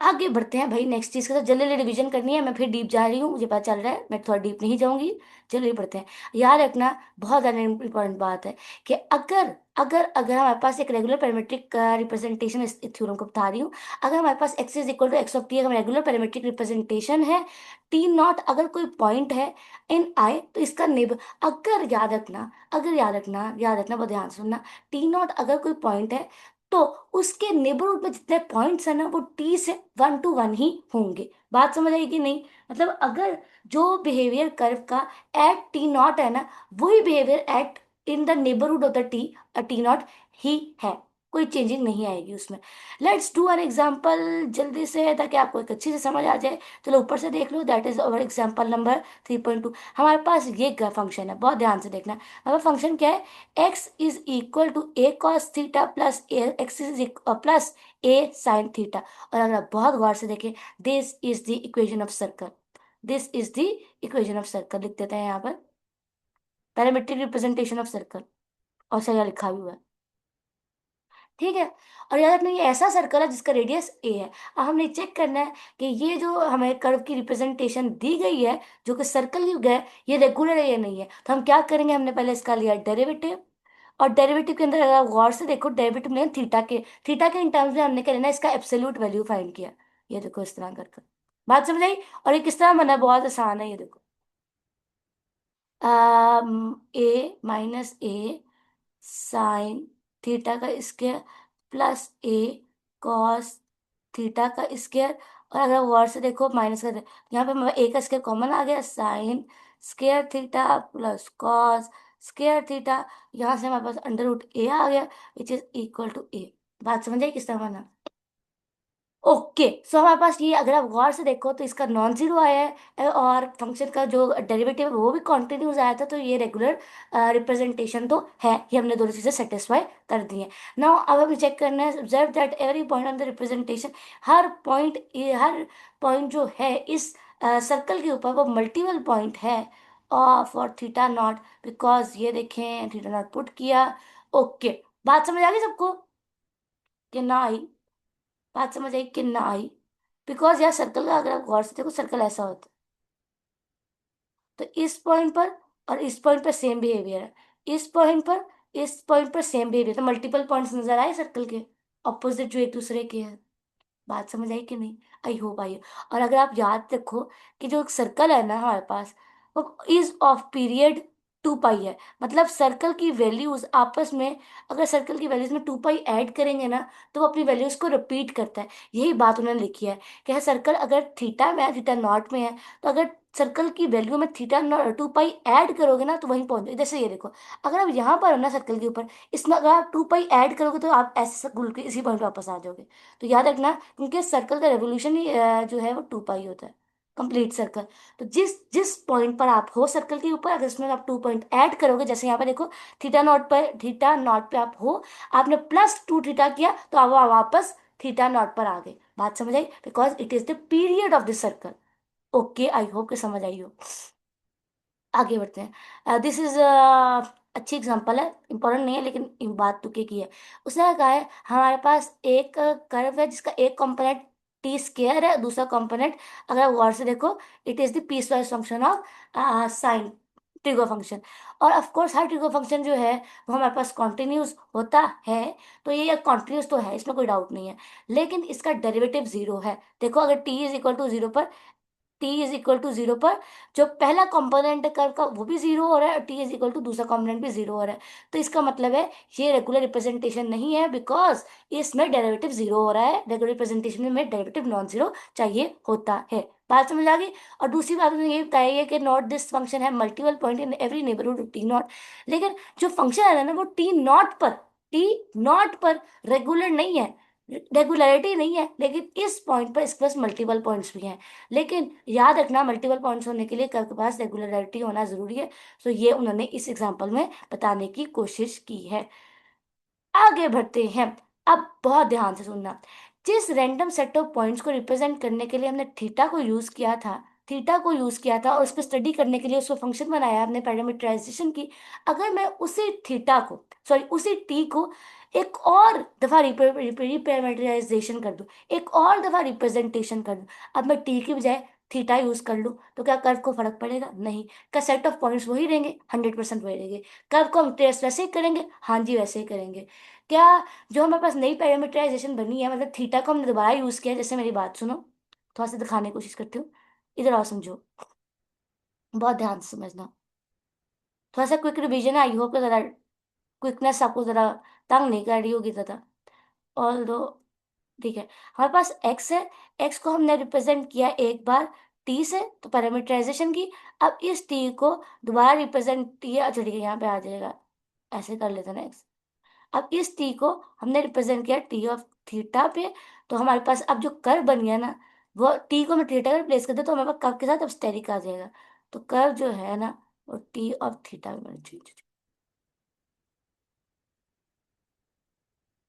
आगे बढ़ते हैं भाई, नेक्स्ट चीज का तो जल्दी जल्दी रिवीजन करनी है, मैं फिर डीप जा रही हूँ, मुझे पता चल रहा है मैं थोड़ा डीप नहीं जाऊंगी। जल्दी बढ़ते हैं। याद रखना, बहुत ज्यादा इंपॉर्टेंट बात है कि अगर अगर अगर हमारे पास एक रेगुलर पैरामेट्रिक का रिप्रेजेंटेशन, इस थ्योरम को बता रही हूँ, अगर हमारे पास x is equal to x of t, अगर रेगुलर पैरामेट्रिक रिप्रेजेंटेशन है, टी नॉट अगर कोई पॉइंट है इन आई, तो इसका नेब, अगर याद रखना, अगर याद रखना, बहुत ध्यान से सुनना, टी नॉट अगर कोई पॉइंट है तो उसके नेबरहुड में जितने पॉइंट्स है ना, वो टी से 1 to 1 ही होंगे। बात समझ आई कि नहीं? मतलब अगर जो बिहेवियर कर्व का एट टी नॉट है ना, वही behaviour eight in the neighbourhood of the T T not ही है। कोई चेंजिंग नहीं आएगी उसमें। लेट्स डू एन एग्जाम्पल जल्दी से, ताकि आपको एक अच्छी से समझ आ जाए। चलो ऊपर से देख लो, that is our example number 3.2। हमारे पास ये फंक्शन है, बहुत ध्यान से देखना। हमारा फंक्शन क्या है? x is equal to a cos theta plus a x is plus a sin theta. और अगर आप बहुत गौर से देखें, this is the equation of circle, this is the equation of circle लिख देते हैं यहाँ पर, पैरामेट्रिक रिप्रेजेंटेशन ऑफ सर्कल, और सही लिखा भी हुआ है। ठीक है। और याद रखना, ये ऐसा सर्कल है जिसका रेडियस a है। अब हमने चेक करना है कि ये जो हमें कर्व की रिप्रेजेंटेशन दी गई है, जो कि सर्कल की है, ये रेगुलर है या नहीं है। तो हम क्या करेंगे, हमने पहले इसका लिया डेरिवेटिव, और डेरिवेटिव के अंदर अगर आप गौर से देखो, डेरिवेटिव में थीटा के इन टर्म्स में हमने क्या लेना, इसका एब्सोल्यूट वैल्यू फाइंड किया। ये देखो इस तरह करके, बात समझ आई? और ये किस तरह बना है, बहुत आसान है, ये देखो, a - a साइन थीटा का square plus a cos theta का स्क्वायर। और अगर वर्ड से देखो माइनस कर, यहाँ पे हमारा a का स्क्वायर कॉमन आ गया, sine square theta plus cos square theta. यहाँ से हमारे पास अंडर रूट a आ गया, which is equal to a। बात समझ आई किस तरह बना? ओके, सो हमारे पास ये, अगर आप गौर से देखो तो इसका नॉन जीरो आया है, और फंक्शन का जो डेरिवेटिव है वो भी कॉन्टिन्यूस आया था, तो ये रेगुलर रिप्रेजेंटेशन तो है। ये हमने दोनों चीजें सेटिस्फाई कर दी है। नाउ अब हमें चेक करना है, observe that every point on the representation, her point जो है इस सर्कल के ऊपर, वो मल्टीपल पॉइंट है फॉर थीटा नॉट, बिकॉज ये देखें थीटा नॉट पुट किया। ओके, बात समझ आ गई सबको कि ना आई? बात समझ आई कि ना आई? बिकॉज यार सर्कल का अगर आप गौर से देखो, सर्कल ऐसा होता है, तो इस पॉइंट पर और इस पॉइंट पर सेम बिहेवियर है, इस पॉइंट पर सेम बिहेवियर, तो मल्टीपल पॉइंट्स नजर आए सर्कल के ऑपोजिट, जो एक दूसरे के हैं। बात समझ आई कि नहीं? I hope I. और अगर आप याद रखो कि जो सर्कल है ना हमारे पास, वो इज ऑफ पीरियड 2 पाई है। मतलब सर्कल की वैल्यूज आपस में, अगर सर्कल की वैल्यूज में 2 पाई ऐड करेंगे ना, तो वो अपनी वैल्यूज को रिपीट करता है। यही बात उन्होंने लिखी है कि सर्कल अगर थीटा में है, थीटा नॉट में है, तो अगर सर्कल की वैल्यू में थीटा 2 पाई ऐड करोगे ना, तो वहीं पहुंच जाओगे। जैसे ये देखो, अगर आप यहाँ पर हो ना सर्कल के ऊपर, इसमें अगर आप 2 पाई ऐड करोगे तो आप ऐसे घूम के इसी पॉइंट पे वापस आ जाओगे। तो याद रखना, क्योंकि सर्कल का रेवोल्यूशन ही जो है वो 2 पाई होता है, कंप्लीट सर्कल। तो जिस जिस पॉइंट पर आप हो सर्कल के ऊपर, अगर इसमें आप 2 पॉइंट ऐड करोगे, जैसे यहाँ पर देखो, थीटा नॉट पे आप हो, आपने +2 थीटा किया, तो आप वापस थीटा नॉट पर आ गए। बात समझ आई? Because it is the period of the circle. Okay, I hope कि समझ आई हो। आगे बढ़ते हैं। दिस इज अच्छी एग्जांपल है, इंपॉर्टेंट नहीं है, लेकिन बात तुके की है। उसने कहा है हमारे पास एक कर्व है जिसका एक कंपोनेंट टी स्क्वायर है, दूसरा कंपोनेंट, अगर आप गौर से देखो, it is the piecewise function of sine trigo function. और ऑफ कोर्स हर ट्रिगो फंक्शन जो है वो हमारे पास कॉन्टिन्यूस होता है। तो ये कॉन्टिन्यूस तो है, इसमें कोई डाउट नहीं है। लेकिन इसका डेरिवेटिव जीरो है। देखो अगर t is equal to zero पर, t is equal to zero पर जो पहला कंपोनेंट कर्व का वो भी जीरो हो रहा है, और टी इज इक्वल टू दूसरा कंपोनेंट भी जीरो हो रहा है। तो इसका मतलब है ये रेगुलर रिप्रेजेंटेशन नहीं है, बिकॉज इसमें डेरिवेटिव जीरो हो रहा है। रेगुलर रिप्रेजेंटेशन में डेरिवेटिव नॉन जीरो चाहिए होता है। बात समझ आ गई। और दूसरी बात मैंने ये बताई है कि नॉट दिस फंक्शन है multiple point in every neighbourhood T not. लेकिन जो फंक्शन है ना वो टी नॉट पर रेगुलर नहीं है, रेगुलरिटी नहीं है। लेकिन इस पॉइंट पर इसके पास मल्टीपल पॉइंट्स भी हैं। लेकिन याद रखना मल्टीपल पॉइंट्स होने के लिए कर्व के पास रेगुलरिटी होना जरूरी है। तो ये उन्होंने इस एग्जांपल में बताने की कोशिश की है। आगे बढ़ते हैं। अब बहुत ध्यान से सुनना। जिस रैंडम सेट ऑफ पॉइंट्स को रिप्रेजेंट करने के लिए हमने थीटा को यूज किया था और उस पर स्टडी करने के लिए उसको फंक्शन बनाया हमने पैरामीटराइजेशन की। अगर मैं उसी टी को एक और दफा रिपैरामीटराइजेशन कर दूं, एक और दफा रिप्रेजेंटेशन कर दूं, अब मैं टी की बजाय थीटा यूज कर लूं, तो क्या कर्व को फर्क पड़ेगा? नहीं। क्या सेट ऑफ पॉइंट्स वही रहेंगे? 100% वही रहेंगे। कर्व को हम ट्रेस वैसे ही करेंगे, हाँ जी वैसे ही करेंगे। क्या जो हमारे पास नई पैरामीटराइजेशन बनी है, मतलब थीटा को हमने दोबारा यूज किया, जैसे मेरी बात सुनो, थोड़ा सा दिखाने की कोशिश करती हूँ। इधर आओ समझो, बहुत ध्यान से समझना। थोड़ा सा क्विक रिवीजन है, आई होप जरा क्विकनेस आपको जरा तंग नहीं कर रही होगी ज्यादा। और दो, ठीक है। हमारे पास एक्स है, एक्स को हमने रिप्रेजेंट किया एक बार टी से, तो पैरामीटराइजेशन की। अब इस टी को दोबारा रिप्रेजेंट किया, अच्छा ठीक है यहाँ पे आ जाएगा, ऐसे कर लेते हैं ना। अब इस टी को हमने रिप्रेजेंट किया टी ऑफ थीटा पे। तो हमारे पास अब जो कर्व बन गया ना, वो टी को हम थीटा में प्लेस कर दे तो हमारे पास कर्व के साथ अब स्टेरिक आ जाएगा। तो कर्व जो है ना वो टी ऑफ थीटा में चेंज,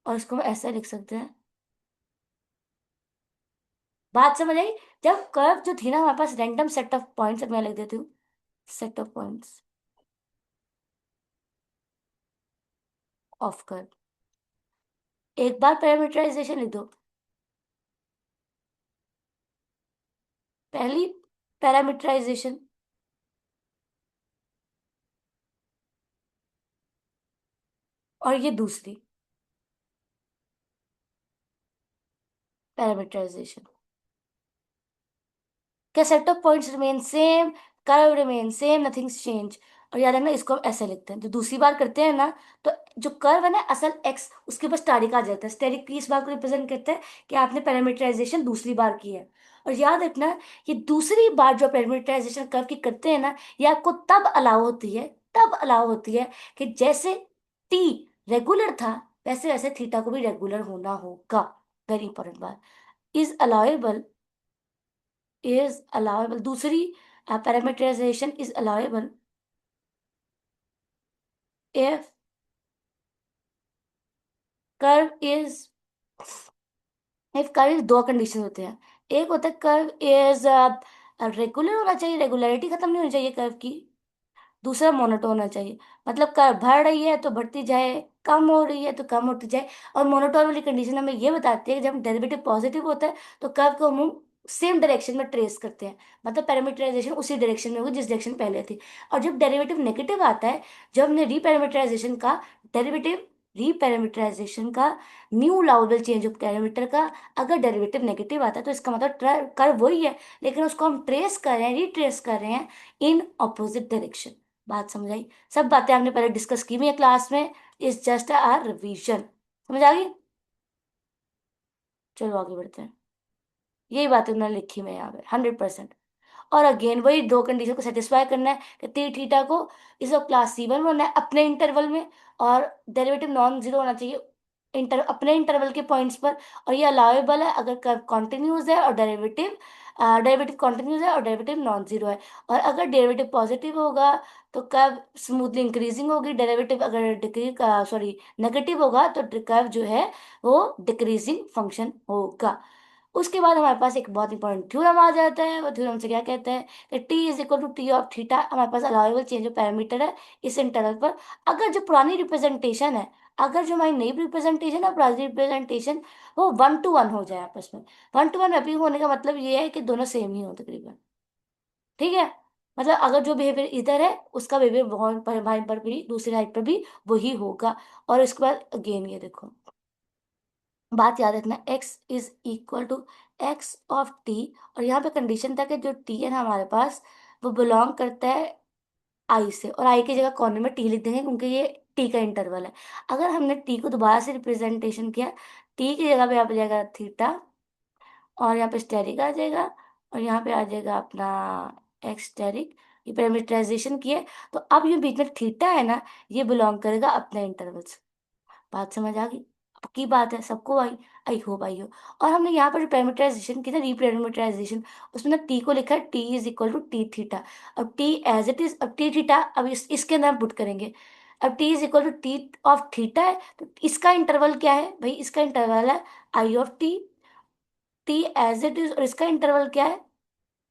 और इसको हम ऐसे लिख सकते हैं। बात समझ आई? जब कर्व जो थी ना हमारे पास रैंडम सेट ऑफ पॉइंट्स, मैं लिख देती हूँ set of points of curve. एक बार पैरामीटराइजेशन लिख दो, पहली पैरामीटराइजेशन और ये दूसरी पैरामीटराइजेशन। क्या set of points remain same, curve remain same, nothings change. और याद है ना, इसको हम ऐसे लिखते हैं, जो दूसरी बार करते हैं ना, तो जो कर्व है ना असल एक्स, उसके ऊपर स्टेरिक आ जाता है। स्टेरिक की इस बात को रिप्रेजेंट करता है कि आपने पैरामीटराइजेशन दूसरी बार की है। और याद रखना, ये दूसरी बार जो पैरामीटराइजेशन कर्व की करते हैं ना, ये आपको तब अलाउ होती है कि जैसे टी रेगुलर था, वैसे वैसे थीटा को भी रेगुलर होना होगा। वेरी इंपॉर्टेंट बात। इज अलाउेबल, दूसरी parametrization is allowable if curve is if curve is, दो कंडीशन होते हैं। एक होता है कर्व इज रेगुलर होना चाहिए, रेगुलरिटी खत्म नहीं होनी चाहिए कर्व की। दूसरा मोनोटोन होना चाहिए, मतलब कर्व बढ़ रही है तो बढ़ती जाए, कम हो रही है तो कम होती जाए। और मोनोटोन वाली कंडीशन हमें ये बताती है कि जब डेरिवेटिव पॉजिटिव होता है तो कर्व को हम सेम डायरेक्शन में ट्रेस करते हैं, मतलब पैरामीटराइजेशन उसी डायरेक्शन में होगी जिस डायरेक्शन पहले थी। और जब डेरिवेटिव नेगेटिव आता है, जब हमने रीपैरामीटराइजेशन का न्यू लाउबल चेंज ऑफ पैरामीटर का, अगर डेरिवेटिव नेगेटिव आता है तो इसका मतलब कर्व वही है, लेकिन उसको हम ट्रेस कर रहे हैं, रिट्रेस कर रहे हैं इन ऑपोजिट डायरेक्शन। बात समझ आई? सब बातें हमने पहले डिस्कस की हुई है क्लास में। Is just our revision. समझ आ गई? चलो आगे बढ़ते हैं। यही बातें उन्होंने लिखी हुई है यहाँ पे 100%। और अगेन वही दो कंडीशन को सेटिस्फाई करना है कि टी थीटा को इस वक्त क्लास C1 में होना है अपने इंटरवल में, और डेरिवेटिव नॉन जीरो होना चाहिए अपने इंटरवल के पॉइंट्स पर। और ये अलाउेबल है अगर कर्व कॉन्टिन्यूज है और डेरिवेटिव कॉन्टिन्यूज है और डेरिवेटिव नॉन जीरो है। और अगर डेरिवेटिव पॉजिटिव होगा तो कर्व स्मूथली इंक्रीजिंग होगी, डेरिवेटिव अगर नेगेटिव होगा तो कर्व जो है वो डिक्रीजिंग फंक्शन होगा। उसके बाद हमारे पास एक बहुत इंपॉर्टेंट थ्योरम आ जाता है। वो थ्योरम से क्या कहते हैं कि t is equal to t of theta हमारे पास अलाउेबल चेंज ऑफ पैरामीटर है इस इंटरवल पर। अगर जो पुरानी रिप्रेजेंटेशन है, अगर जो हमारी नई रिप्रेजेंटेशन है, पुरानी रिप्रेजेंटेशन, वो 1 to 1 हो जाए आपस में। 1 to 1 मैपिंग होने का मतलब ये है कि दोनों सेम ही हो तकरीबन। ठीक है। मतलब अगर जो बिहेवियर इधर है उसका बिहेवियर वहां पर भी दूसरी साइड पर भी वही होगा। और इसके बाद अगेन ये देखो, बात याद रखना, x is equal to x of t. और यहाँ पे कंडीशन था कि जो टी है ना हमारे पास, वो बिलोंग करता है आई से, और आई की जगह कॉर्नर में टी लिख देंगे क्योंकि ये टी का इंटरवल है। अगर हमने टी को दोबारा से रिप्रेजेंटेशन किया, टी की जगह पे यहाँ पे जाएगा थीटा, और यहाँ पे स्टेरिक आ जाएगा, और यहाँ पे आ जाएगा अपना एक्स स्टेरिक। ये पैरामीटराइजेशन किया, तो अब ये बीच में थीटा है ना, ये बिलोंग करेगा अपने इंटरवल। बात समझ आ गई? की बात है सबको आई? आई होप आई हो। और हमने यहाँ पर जो पैरामीटराइजेशन की था, रीपैरामीटराइजेशन, उसमें ना टी को लिखा है t is equal to t theta. अब टी एज इट इज, अब टी थीटा अब इसके अंदर हम पुट करेंगे। अब t is equal to t of theta है, तो इसका इंटरवल क्या है भाई? इसका इंटरवल है I of t, t as it is, और इसका इंटरवल क्या है?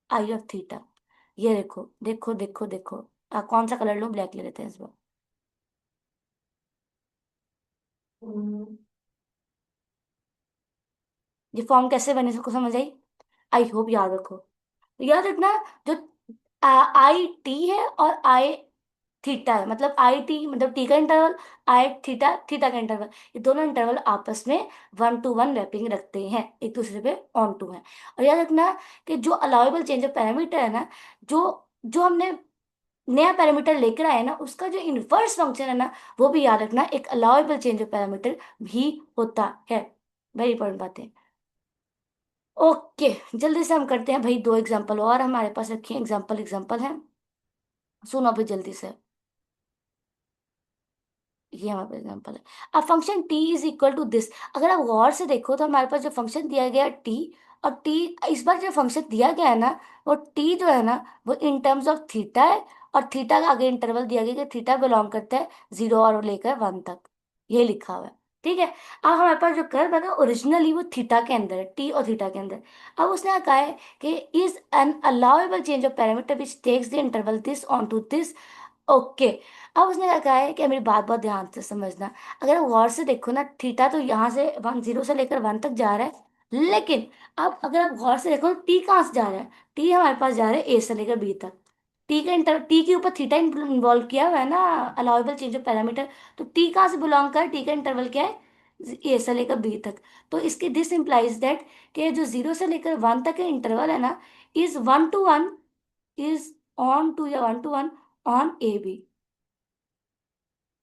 I of theta. ये देखो देखो देखो देखो, कौन सा कलर लो? ब्लैक ले लेते हैं इस बार। हम्म, ये फॉर्म कैसे बने सबको समझ आई? आई होप याद रखो। तो याद रखना, जो आई टी है और आई थीटा है, मतलब आई टी मतलब टी का इंटरवल, आई थीटा थीटा का इंटरवल, ये दोनों इंटरवल आपस में 1 to 1 रैपिंग रखते हैं, एक दूसरे पे ऑन टू है। और याद रखना कि जो अलाउेबल चेंज ऑफ पैरामीटर है ना, जो जो हमने नया पैरामीटर लेकर आए ना, उसका जो इनवर्स फंक्शन है ना, वो भी याद रखना एक अलाउेबल चेंज ऑफ पैरामीटर भी होता है। वेरी इंपॉर्टेंट बात है। ओके, जल्दी से हम करते हैं भाई, दो एग्जांपल और हमारे पास रखिए, एग्जांपल एग्जांपल है, सुनो अभी जल्दी से। ये हमारे पास एग्जांपल है। अब function t is equal to this. अगर आप गौर से देखो तो हमारे पास जो फंक्शन दिया गया है t, और t, इस बार जो फंक्शन दिया गया है ना, वो t जो है ना, वो इन टर्म्स ऑफ थीटा है, और थीटा का आगे इंटरवल दिया गया कि थीटा बिलोंग करता है 0 और लेकर 1 तक, ये लिखा हुआ है। ठीक है। अब हमारे पास जो कर्व है ना, ओरिजिनली वो थीटा के अंदर है, टी और थीटा के अंदर। अब उसने कहा है कि is an allowable change of parameter which takes the interval this onto this. Okay. अब उसने क्या कहा है कि मेरी बात बहुत ध्यान से समझना। अगर आप गौर से देखो ना, थीटा तो यहाँ से 1 0 से लेकर 1 तक जा रहा है, लेकिन अब अगर आप गौर से देखो तो टी कहाँ से जा रहा है? टी हमारे पास जा रहा है ए से लेकर बी तक। टी के ऊपर थीटा इन्वॉल्व किया हुआ है ना, अलाउेबल चेंज ऑफ पैरामीटर। तो टी कहाँ से बिलोंग कर, टी का इंटरवल क्या है? ए से लेकर बी तक। तो इसके दिस इम्प्लाइज दैट कि जो 0 से लेकर 1 तक का इंटरवल है ना, is 1 to 1, is onto या 1 to 1 ऑन ए बी।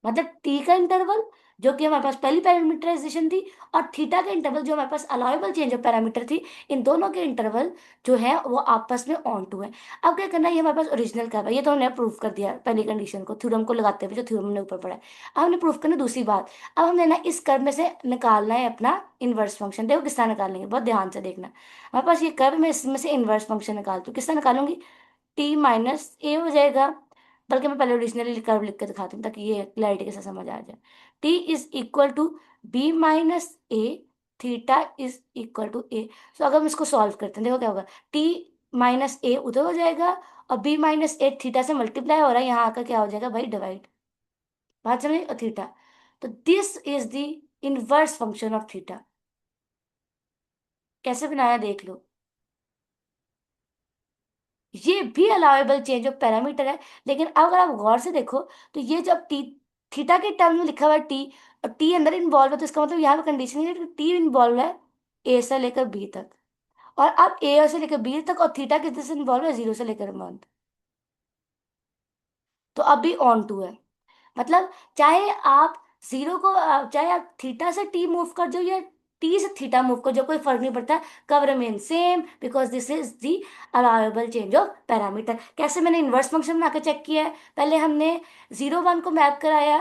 मतलब टी का इंटरवल जो कि हमारे पास पहली पैरामीटराइजेशन थी, और थीटा का इंटरवल जो हमारे पास अलाउेबल चेंज ऑफ पैरामीटर थी, इन दोनों के इंटरवल जो है वो आपस में ऑन टू है। अब क्या करना है, ये हमारे पास ओरिजिनल कर्व है, ये तो हमने प्रूफ कर दिया पहली कंडीशन को, थ्योरम को लगाते हुए जो थ्योरम ने ऊपर पढ़ा है। अब हमने प्रूफ करना दूसरी बात। अब हमने ना इस कर्व में से निकालना है अपना इनवर्स फंक्शन। देखो किस तरह निकालेंगे, बहुत ध्यान से देखना। हमारे पास ये कर्व, मैं इसमें से इनवर्स फंक्शन निकालती हूँ, किस तरह निकालूंगी? टी माइनस ए हो जाएगा, बल्कि मैं पहले ओरिजिनली कर्व लिख के दिखाती हूँ ताकि ये क्लैरिटी के साथ समझ आ जाए। T is equal to b minus a, theta is equal to a. So अगर हम इसको सॉल्व करते हैं, देखो क्या होगा, टी माइनस ए उधर हो जाएगा, और बी माइनस ए थीटा से मल्टीप्लाई हो रहा है, यहाँ आकर क्या हो जाएगा भाई? डिवाइड। बात समझे? और थीटा, तो this is the inverse function of theta. कैसे बनाया देख लो। ये भी अलाउेबल चेंज ऑफ पैरामीटर है, लेकिन अब अगर आप गौर से देखो, तो ये जब टी थीटा के टर्म में लिखा हुआ है टी, और टी अंदर इन्वॉल्व है, तो इसका मतलब यहाँ पे कंडीशन है कि टी इन्वॉल्व है ए से लेकर बी तक। और अब ए से लेकर बी तक, और थीटा किस से इन्वॉल्व है? 0 से लेकर 1। तो अब भी ऑन टू है। मतलब चाहे आप चाहे आप थीटा से टी मूव कर जाओ, या टी से थीटा मूव कर जाओ, कोई फर्क नहीं पड़ता, कव remain same, because this is the allowable change of parameter. कैसे? मैंने इनवर्स फंक्शन बना के चेक किया है। पहले हमने 0 1 को मैप कराया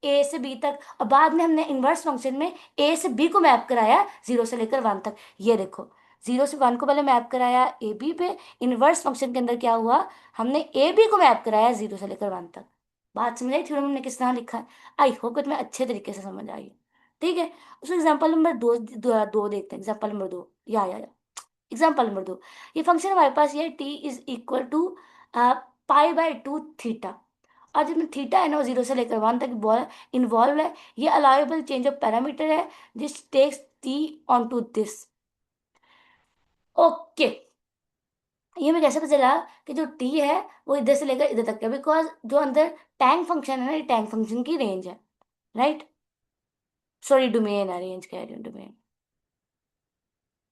ए से बी तक, और बाद में हमने इनवर्स फंक्शन में ए से बी को मैप कराया 0 से लेकर 1 तक। ये देखो, 0 से 1 को पहले मैप कराया ए बी पे, इनवर्स फंक्शन के अंदर क्या हुआ, हमने ए बी को मैप कराया 0 से लेकर 1 तक। बात समझ आई? थ्योरम हमने किस तरह लिखा है? आई होप कि तुम्हें अच्छे तरीके से समझ आई है। ठीक है। उसको एग्जाम्पल नंबर दो देखते हैं। एग्जाम्पल नंबर 2, या एग्जाम्पल नंबर 2, ये फंक्शन हमारे पास ये टी इज इक्वल टू पाई/2 थीटा, और जिसमें थीटा है ना, वो 0 से लेकर 1 तक इन्वॉल्व है। ये अलाउेबल चेंज ऑफ पैरामीटर है जिस takes t onto this. Okay. ये मैं कैसे पता चला कि जो टी है वो इधर से लेकर इधर तक है, बिकॉज जो अंदर टैंक फंक्शन है ना, ये टैंक फंक्शन की रेंज है, राइट। सॉरी, डोमेन है, रेंज कह रही हूँ, डोमेन।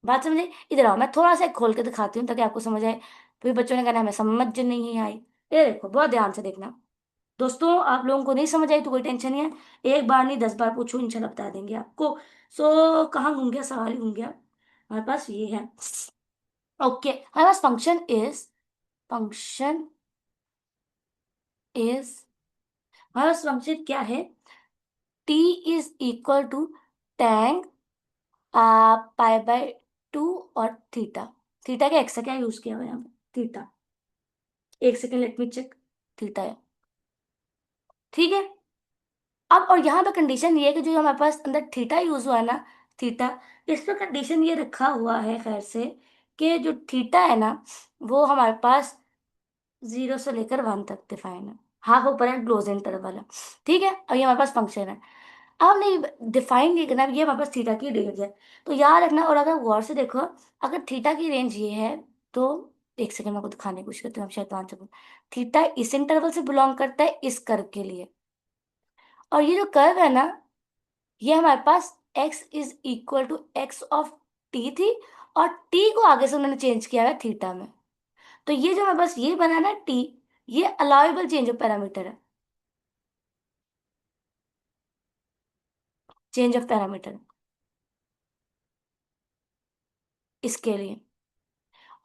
बात समझे? इधर आओ, मैं थोड़ा सा खोल के दिखाती हूँ ताकि आपको समझ आए। फिर बच्चों ने कहना हमें समझ नहीं आई। ये देखो, बहुत ध्यान से देखना दोस्तों, आप लोगों को नहीं समझ आई तो कोई टेंशन नहीं है, एक बार नहीं 10 बार पूछो, इंशाल्लाह बता देंगे आपको। कहाँ घूम गया, सवाल ही घूम गया। हमारे पास ये है, ओके, हमारे पास फंक्शन इज हमारे पास फंक्शन क्या है? T is equal to tan pi by 2 और थीटा। थीटा का एक्स क्या यूज किया हुआ है यहाँ पे? थीटा। एक second, let me check. Theta है, ठीक है। अब और यहाँ पे कंडीशन ये है कि जो हमारे पास अंदर थीटा यूज हुआ है ना, थीटा, इस पे कंडीशन ये रखा हुआ है खैर से, कि जो थीटा है ना, वो हमारे पास 0 से लेकर 1 तक डिफाइन है। Half open and close interval है, ठीक है। और ये हमारे पास फंक्शन है। अब नहीं डिफाइन नहीं करना, ये हमारे पास थीटा की रेंज है। तो याद रखना, और अगर गौर से देखो, अगर थीटा की रेंज ये है, तो एक सेकंड में आपको दिखाने की कोशिश करती हूँ, हम शायद आंसर। थीटा इस इंटरवल से बिलोंग करता है इस कर्व के लिए, और ये जो कर्व है ना, ये हमारे पास x is equal to x of t थी, और t को आगे से उन्होंने चेंज किया है थीटा में। तो ये जो हमारे पास ये बना ना t, ये अलाउेबल चेंज ऑफ पैरामीटर है, चेंज ऑफ पैरामीटर इसके लिए।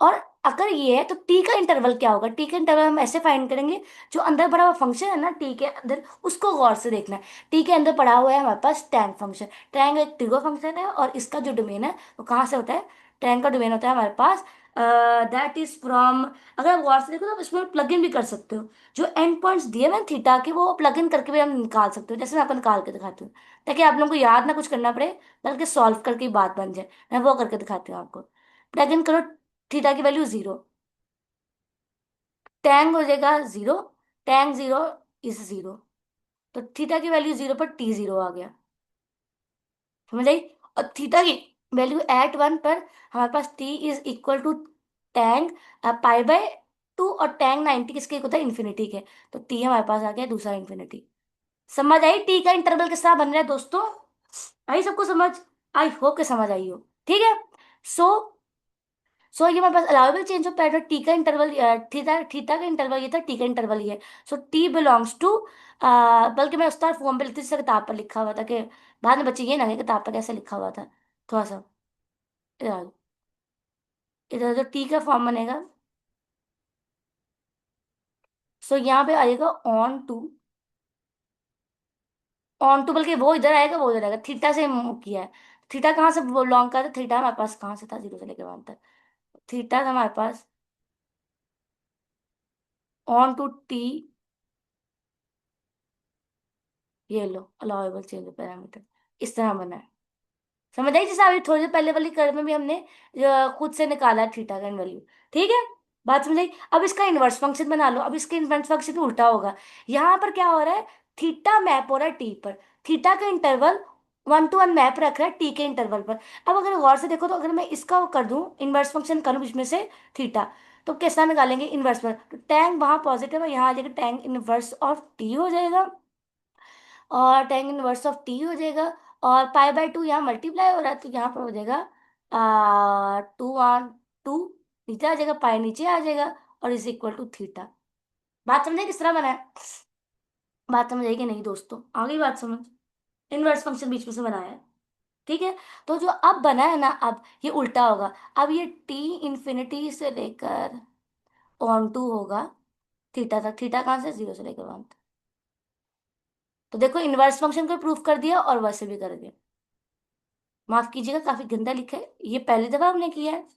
और अगर ये है तो टी का इंटरवल क्या होगा? टी का इंटरवल हम ऐसे फाइंड करेंगे, जो अंदर पड़ा हुआ फंक्शन है ना टी के अंदर, उसको गौर से देखना है। टी के अंदर पड़ा हुआ है हमारे पास टैन फंक्शन। टैन एक ट्रिगो फंक्शन है, और इसका जो डोमेन है वो कहाँ से होता है? टैन का डोमेन होता है हमारे पास, दैट इज फ्रॉम, अगर आप गौर से देखो तो आप इसमें प्लग इन भी कर सकते हो। जो एंड पॉइंट्स दिए हुए हैं थीटा के, वो प्लग इन करके भी हम निकाल सकते हो, जैसे मैं आपको निकाल के दिखाती हूँ, ताकि आप लोगों को याद ना कुछ करना पड़े, बल्कि सॉल्व करके ही बात बन जाए। मैं वो करके दिखाती हूँ आपको। प्लग इन करो, थीटा की वैल्यू 0, टैंग हो जाएगा 0, टैंग 0 इज 0, तो थीटा की वैल्यू 0 पर टी 0 आ गया, समझ आई? और थीटा की वैल्यू एट 1 पर हमारे पास t is equal to tan pi by 2, और टैंग 90 किसके होता है? इन्फिनिटी के। तो टी हमारे पास आ गया दूसरा इन्फिनिटी। समझ आई टी का इंटरवल किस तरह बन रहा है दोस्तों? आई सबको समझ? आई होप के समझ आई हो, ठीक है। सो ये हमारे पास allowable change of parameter t का इंटरवल, थीटा थीटा का इंटरवल ये था, टी का इंटरवल ये है। सो टी बिलोंग्स टू, बल्कि मैं उस तरह फॉर्म पे लिखती थी, किताब पर लिखा हुआ था, कि बाद में बच्चे ये ना कहें किताब पर कैसे लिखा हुआ था। थोड़ा सा इधर इधर जो टी का फॉर्म बनेगा, सो यहाँ पे आएगा ऑन टू, बल्कि वो इधर आएगा, वो इधर आएगा, थीटा से मूव किया है। थीटा कहाँ से बिलोंग करता है? थीटा हमारे पास कहाँ से था? 0 से लेकर 1 तक। थीटा था हमारे पास ऑन टू टी, ये लो अलाउेबल चेंज ऑफ पैरामीटर, इस तरह बना है। समझ आई? जैसे अभी थोड़ी देर पहले वाली कर्व में भी हमने खुद से निकाला थीटा का वैल्यू, ठीक है। बात समझ आई? अब इसका इनवर्स फंक्शन बना लो। अब इसके इनवर्स फंक्शन तो उल्टा होगा। यहाँ पर क्या हो रहा है? थीटा मैप हो रहा है टी पर, थीटा का इंटरवल 1 to 1 मैप रख रहा है टी के इंटरवल पर। अब अगर गौर से देखो, तो अगर मैं इसका वो कर दूं, इनवर्स फंक्शन करूं इसमें से थीटा, तो कैसा निकालेंगे इनवर्स पर? तो टैंग वहां पॉजिटिव है, यहाँ आ जाएगा टैंग इनवर्स ऑफ टी हो जाएगा, और टेन इनवर्स ऑफ टी हो जाएगा। और पाई बाय 2 यहाँ मल्टीप्लाई हो रहा है, तो यहाँ पर हो जाएगा 2 नीचे आ जाएगा, पाई नीचे आ जाएगा, और इज इक्वल टू थीटा। बात समझे किस तरह बना है? बात समझ आई कि नहीं दोस्तों? आ गई बात समझ? इनवर्स फंक्शन बीच में से बनाया है, ठीक है। तो जो अब बना है ना, अब ये उल्टा होगा। अब ये टी इन्फिनिटी से लेकर ऑन टू होगा थीटा तक। थीटा कहाँ से? 0 से लेकर 1 तक। तो देखो, इनवर्स फंक्शन को प्रूफ कर दिया और वैसे भी कर दिया। माफ कीजिएगा, काफी गंदा लिखा है, ये पहली दफा हमने किया है।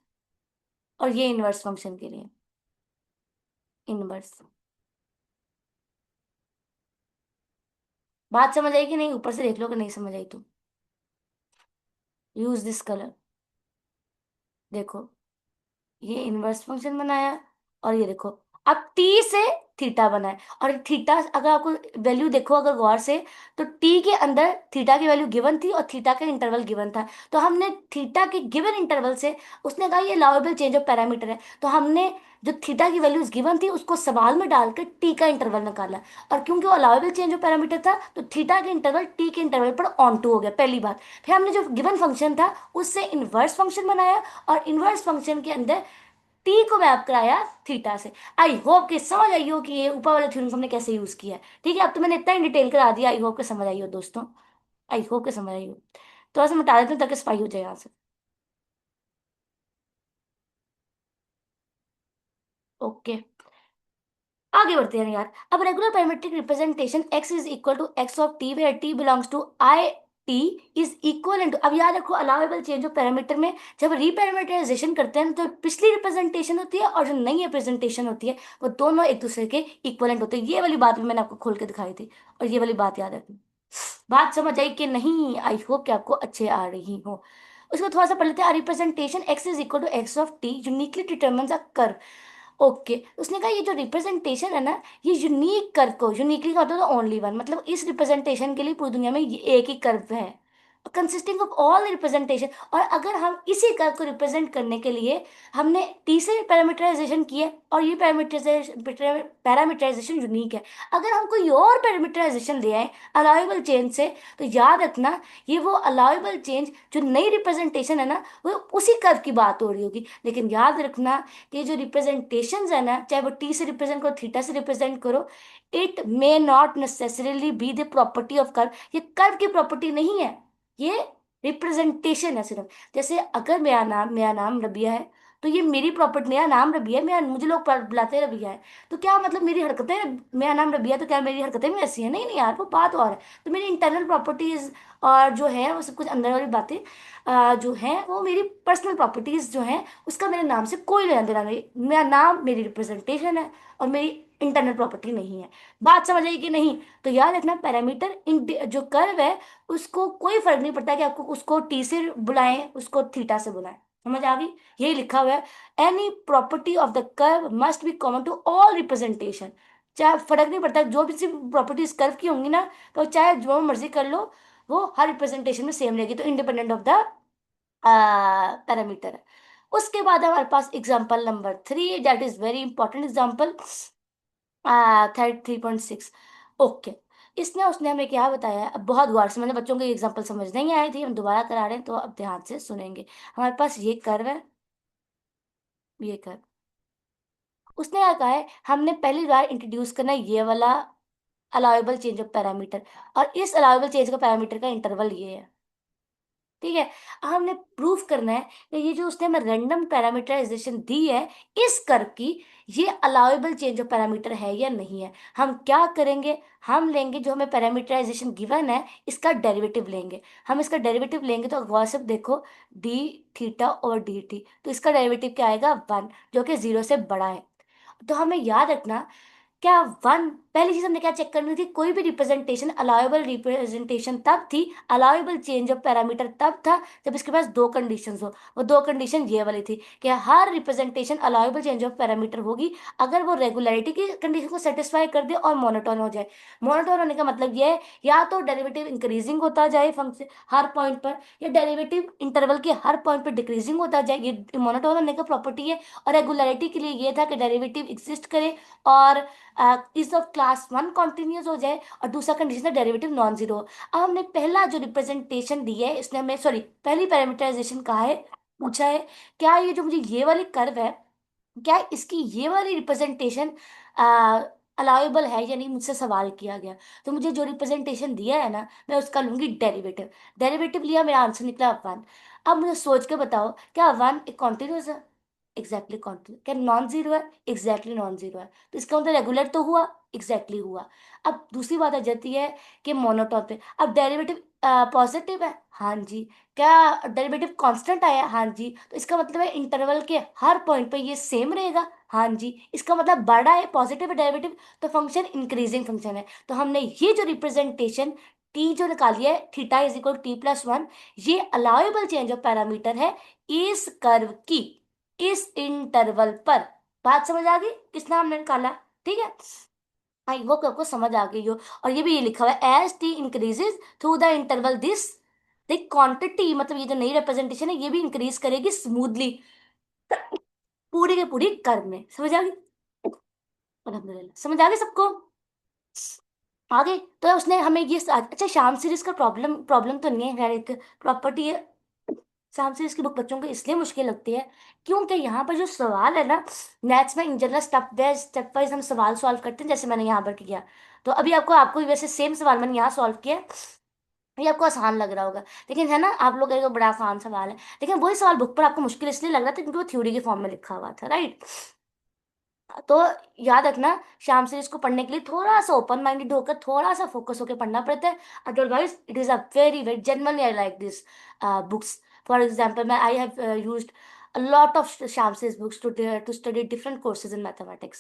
और ये इनवर्स फंक्शन के लिए, इनवर्स। बात समझ आई कि नहीं? ऊपर से देख लो कि नहीं समझ आई तो। यूज दिस कलर, देखो, ये इनवर्स फंक्शन बनाया, और ये देखो, अब टी से थीटा बना है। और थीटा अगर आपको वैल्यू देखो अगर गौर से, तो टी के अंदर थीटा की वैल्यू गिवन थी और थीटा का इंटरवल गिवन था। तो हमने थीटा के गिवन इंटरवल से, उसने कहा ये अलाउेबल चेंज ऑफ पैरामीटर है, तो हमने जो थीटा की वैल्यूज गिवन थी उसको सवाल में डालकर टी का इंटरवल निकाला। और क्योंकि वो अलाउेबल चेंज ऑफ पैरामीटर था, तो थीटा के इंटरवल टी के इंटरवल पर ऑन टू हो गया, पहली बात। फिर हमने जो गिवन फंक्शन था उससे इनवर्स फंक्शन बनाया, और इनवर्स फंक्शन के अंदर टी को मैप कराया थीटा से। आई होप कि समझ आई हो कि ये ऊपर वाले थ्योरम हमने कैसे यूज किया है। ठीक है, अब तो मैंने इतना ही डिटेल करा दिया, आई होप कि समझ आई हो दोस्तों। आई होप कि समझ आई हो। थोड़ा सा मिटा देते हैं ताकि सफाई हो जाए यहाँ से। ओके, आगे बढ़ते हैं यार। अब regular parametric representation x is equal to x of t where t belongs to I t is equal to, अब याद रखो अलाउेबल चेंज ऑफ पैरामीटर में जब रिपैरामीटराइजेशन करते हैं तो पिछली रिप्रेजेंटेशन होती है और जो नई रिप्रेजेंटेशन होती है वो दोनों एक दूसरे के इक्वलेंट होते हैं। ये वाली बात भी मैंने आपको खोल के दिखाई थी, और ये वाली बात याद रखनी। बात समझ आई कि नहीं? आई होप कि आपको अच्छे आ रही हो। उसको थोड़ा सा पढ़ लेते हैं। Representation x is equal to x of t uniquely determines a curve. Okay, उसने कहा ये जो रिप्रेजेंटेशन है ना, ये यूनिक कर्व को, यूनिकली का होता है ओनली वन, मतलब इस रिप्रेजेंटेशन के लिए पूरी दुनिया में ये एक ही कर्व है, कंसिस्टिंग ऑफ ऑल रिप्रेजेंटेशन। और अगर हम इसी कर्व को रिप्रेजेंट करने के लिए हमने तीसरे पैरामीटराइजेशन किया, और ये पैरामीटराइजेशन यूनिक है। अगर हम कोई और पैरामीटराइजेशन ले आए अलाउेबल चेंज से, तो याद रखना ये वो अलाउेबल चेंज जो नई रिप्रेजेंटेशन है ना, वो उसी कर्व की बात हो रही होगी। लेकिन याद रखना कि जो रिप्रेजेंटेशन है ना, चाहे वो टी से रिप्रेजेंट करो थीटा से रिप्रेजेंट करो, it may not necessarily be the property of curve. ये कर्व की प्रॉपर्टी नहीं है, ये रिप्रेजेंटेशन है सिर्फ। जैसे अगर मेरा नाम रबिया है, तो ये मेरी प्रॉपर्टी, मेरा नाम रबिया है, मेरा मुझे लोग बुलाते हैं रबिया है, तो क्या मतलब मेरी हरकतें, मेरा नाम रबिया है तो क्या मेरी हरकतें भी ऐसी हैं? नहीं नहीं यार, वो बात और है। तो मेरी इंटरनल प्रॉपर्टीज और जो है वो सब कुछ अंदर वाली बातें जो हैं वो मेरी पर्सनल प्रॉपर्टीज जो हैं, उसका मेरे नाम से कोई लेना देना नहीं। मेरा नाम मेरी रिप्रेजेंटेशन है और मेरी इंटरनल प्रॉपर्टी नहीं है। बात समझ आई कि नहीं? तो याद रखना पैरामीटर जो कर्व है, उसको कोई फर्क नहीं पड़ता कि आपको उसको टी से बुलाएं उसको थीटा से बुलाएं। समझ आ गई? यही लिखा हुआ है, any property of the curve must be common to all representation. चाहे फर्क नहीं पड़ता, जो भी सी प्रॉपर्टीज कर्व की होंगी ना, तो चाहे जो मर्जी कर लो, वो हर रिप्रेजेंटेशन में सेम रहेगी, तो इंडिपेंडेंट ऑफ द पैरामीटर। उसके बाद हमारे पास example number 3, that is very important example, 3.6। Okay, इसने उसने हमें क्या बताया? अब बहुत गौर से, मैंने बच्चों को एग्जांपल समझ नहीं आई थी, हम दोबारा करा रहे हैं, तो अब ध्यान से सुनेंगे। हमारे पास ये कर्व है, ये कर्व, उसने क्या कहा है, हमने पहली बार इंट्रोड्यूस करना है ये वाला अलाउेबल चेंज ऑफ पैरामीटर, और इस अलाउेबल चेंज का पैरामीटर का इंटरवल ये है। ठीक है, अब हमने प्रूफ करना है कि ये जो उसने हमें रैंडम पैरामीटराइजेशन दी है इस कर्व की, ये अलाउेबल चेंज ऑफ पैरामीटर है या नहीं है। हम क्या करेंगे, हम लेंगे जो हमें पैरामीटराइजेशन गिवन है, इसका डेरिवेटिव लेंगे। हम इसका डेरिवेटिव लेंगे तो गौर से देखो, डी थीटा और डी टी, तो इसका डेरिवेटिव क्या आएगा? 1, जो कि 0 से बड़ा है। तो हमें याद रखना, क्या वन, पहली चीज हमने क्या चेक करनी थी, कोई भी रिप्रेजेंटेशन अलाउेबल रिप्रेजेंटेशन तब थी, अलाउेबल चेंज ऑफ पैरामीटर तब था जब इसके पास दो कंडीशंस हो। वो दो कंडीशन ये वाली थी कि हर representation allowable change of parameter होगी अगर वो रेगुलरिटी की कंडीशन को सेटिस्फाई कर दे और मोनोटोन हो जाए। मोनोटोन होने का मतलब ये है, या तो डेरिवेटिव इंक्रीजिंग होता जाए फंक्शन हर पॉइंट पर, या डेरिवेटिव इंटरवल के हर पॉइंट पर डिक्रीजिंग होता जाए, ये मोनोटोन होने का प्रॉपर्टी है। और रेगुलरिटी के लिए ये था कि डेरिवेटिव एग्जिस्ट करे और इज ऑफ क्लास 1 कॉन्टिन्यूस हो जाए, और दूसरा कंडीशन है डेरिवेटिव नॉन जीरो। अब हमने पहला जो रिप्रेजेंटेशन दी है, इसने हमें, सॉरी, पहली पैरामीटराइजेशन कहा है, पूछा है क्या ये जो मुझे ये वाली कर्व है, क्या इसकी ये वाली रिप्रेजेंटेशन अलाउेबल है या नहीं, मुझसे सवाल किया गया। तो मुझे जो रिप्रेजेंटेशन दिया है ना, मैं उसका लूंगी डेरिवेटिव। डेरिवेटिव लिया, मेरा आंसर निकला 1। अब मुझे सोच के बताओ, क्या 1 एक कॉन्टिन्यूस है? Exactly continuous. क्या नॉन जीरो है? एग्जैक्टली नॉन जीरो है। तो इसका मतलब रेगुलर तो हुआ, एग्जैक्टली हुआ। अब दूसरी बात आ जाती है कि मोनोटोन पे, अब डेरिवेटिव पॉजिटिव है, हाँ जी। क्या डेरिवेटिव कांस्टेंट आया? हाँ जी। तो इसका मतलब है इंटरवल के हर पॉइंट पे ये सेम रहेगा, हाँ जी। इसका मतलब बड़ा है, पॉजिटिव है डेरिवेटिव, तो फंक्शन इंक्रीजिंग फंक्शन है। तो हमने ये जो रिप्रेजेंटेशन टी जो निकाली है, theta is equal T plus one, ये अलाउेबल चेंज ऑफ पैरामीटर है इस कर्व की, इस इंटरवल पर। बात समझ आ गई? किस नाम ने निकाला? ठीक है, आई होप आपको समझ आ गई हो। और ये भी ये लिखा हुआ है, as t increases through the interval this, देख क्वांटिटी मतलब ये जो नई रिप्रेजेंटेशन है ये भी इंक्रीज करेगी स्मूथली पूरी के पूरी कर्व में। समझ आ गई? अल्हम्दुलिल्लाह समझ आ गई सबको? आगे तो उसने हमें ये अच्छा, श्याम सीरीज का प्रॉब्लम प्रॉब्लम तो नहीं है, खैर एक प्रॉपर्टी है। श्याम सीरीज की बुक बच्चों को इसलिए मुश्किल लगती है क्योंकि यहाँ पर जो सवाल है ना, मैथ्स में इन जनरल स्टेप वाइज हम सवाल सॉल्व करते हैं, जैसे मैंने यहाँ पर किया। तो अभी आपको आपको भी वैसे सेम सवाल मैंने यहाँ सॉल्व किया है, ये आपको आसान लग रहा होगा, लेकिन है ना आप लोग कहेंगे बड़ा आसान सवाल है, लेकिन वही सवाल बुक पर आपको मुश्किल इसलिए लग रहा था क्योंकि वो थ्योरी के फॉर्म में लिखा हुआ था, राइट? तो याद रखना, शाम से इसको पढ़ने के लिए थोड़ा सा ओपन माइंडेड होकर थोड़ा सा फोकस होकर पढ़ना पड़ता है। Otherwise it is a very very generally I like this books. For example मैं I have used a lot of Shamsi's books to study different courses in mathematics।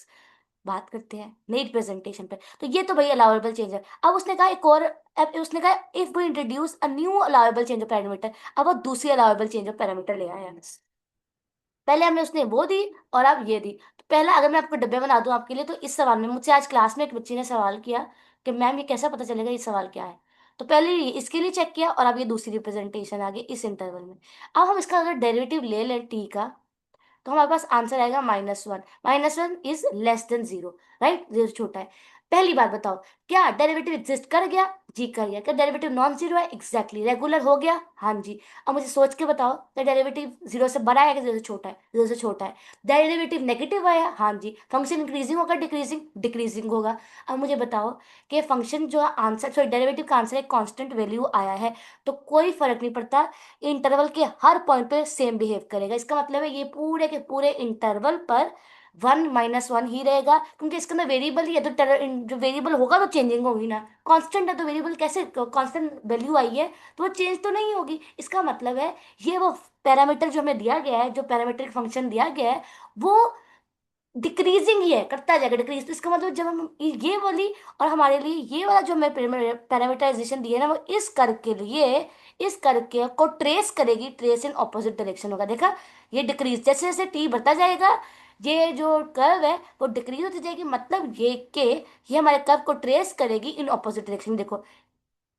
बात करते हैं नई प्रेजेंटेशन पे। तो ये तो भाई अलाउेबल चेंज है। अब उसने कहा एक और, अब उसने कहा if we introduce a new allowable change of parameter, अब वो दूसरी अलाउेबल चेंज ऑफ पैरामीटर ले आया है। पहले हमने उसने वो दी और अब ये दी। तो पहला अगर मैं आपको डब्बे बना दूं आपके लिए, तो इस सवाल में मुझसे आज क्लास में एक बच्ची ने सवाल किया कि मैम ये कैसे पता चलेगा ये सवाल क्या है। तो पहले इसके लिए चेक किया और अब ये दूसरी रिप्रेजेंटेशन आ गई इस इंटरवल में। अब हम इसका अगर डेरिवेटिव ले लें टी का, तो हमारे पास आंसर आएगा -1। -1 इज लेस देन 0, राइट? 0 छोटा है। पहली बात बताओ, क्या डेरिवेटिव एग्जिस्ट कर गया? जी कर गया। क्या डेरिवेटिव नॉन जीरो है? एग्जैक्टली रेगुलर हो गया? हाँ जी। अब मुझे सोच के बताओ, क्या डेरिवेटिव 0 से बड़ा है कि 0 से छोटा है? 0 से छोटा है। डेरिवेटिव नेगेटिव आया? हाँ जी। फंक्शन इंक्रीजिंग होगा डिक्रीजिंग? डिक्रीजिंग होगा। अब मुझे बताओ कि फंक्शन जो आंसर, सॉरी डेरिवेटिव का आंसर एक कांस्टेंट वैल्यू आया है, तो कोई फर्क नहीं पड़ता, इंटरवल के हर पॉइंट पे सेम बिहेव करेगा। इसका मतलब है ये पूरे के पूरे इंटरवल पर 1 - 1 ही रहेगा, क्योंकि इसके अंदर वेरिएबल ही है। तो जो वेरिएबल होगा तो चेंजिंग होगी ना, कांस्टेंट है तो वेरिएबल कैसे कांस्टेंट वैल्यू आई है तो वो चेंज तो नहीं होगी। इसका मतलब है ये वो पैरामीटर जो हमें दिया गया है, जो पैरामीट्रिक फंक्शन दिया गया है, वो डिक्रीजिंग ही है, करता जाएगा डिक्रीज। तो इसका मतलब जब हम ये वाली और हमारे लिए ये वाला जो हमें पैरामीटराइजेशन दिया है ना, वो इस कर्व के लिए, इस कर्व के को ट्रेस करेगी, ट्रेस इन ऑपोजिट डायरेक्शन होगा। देखा, ये डिक्रीज जैसे जैसे टी बढ़ता जाएगा, ये जो कर्व है वो डिक्रीज होती जाएगी, मतलब ये हमारे कर्व को ट्रेस करेगी इन ऑपोजिट डायरेक्शन। देखो,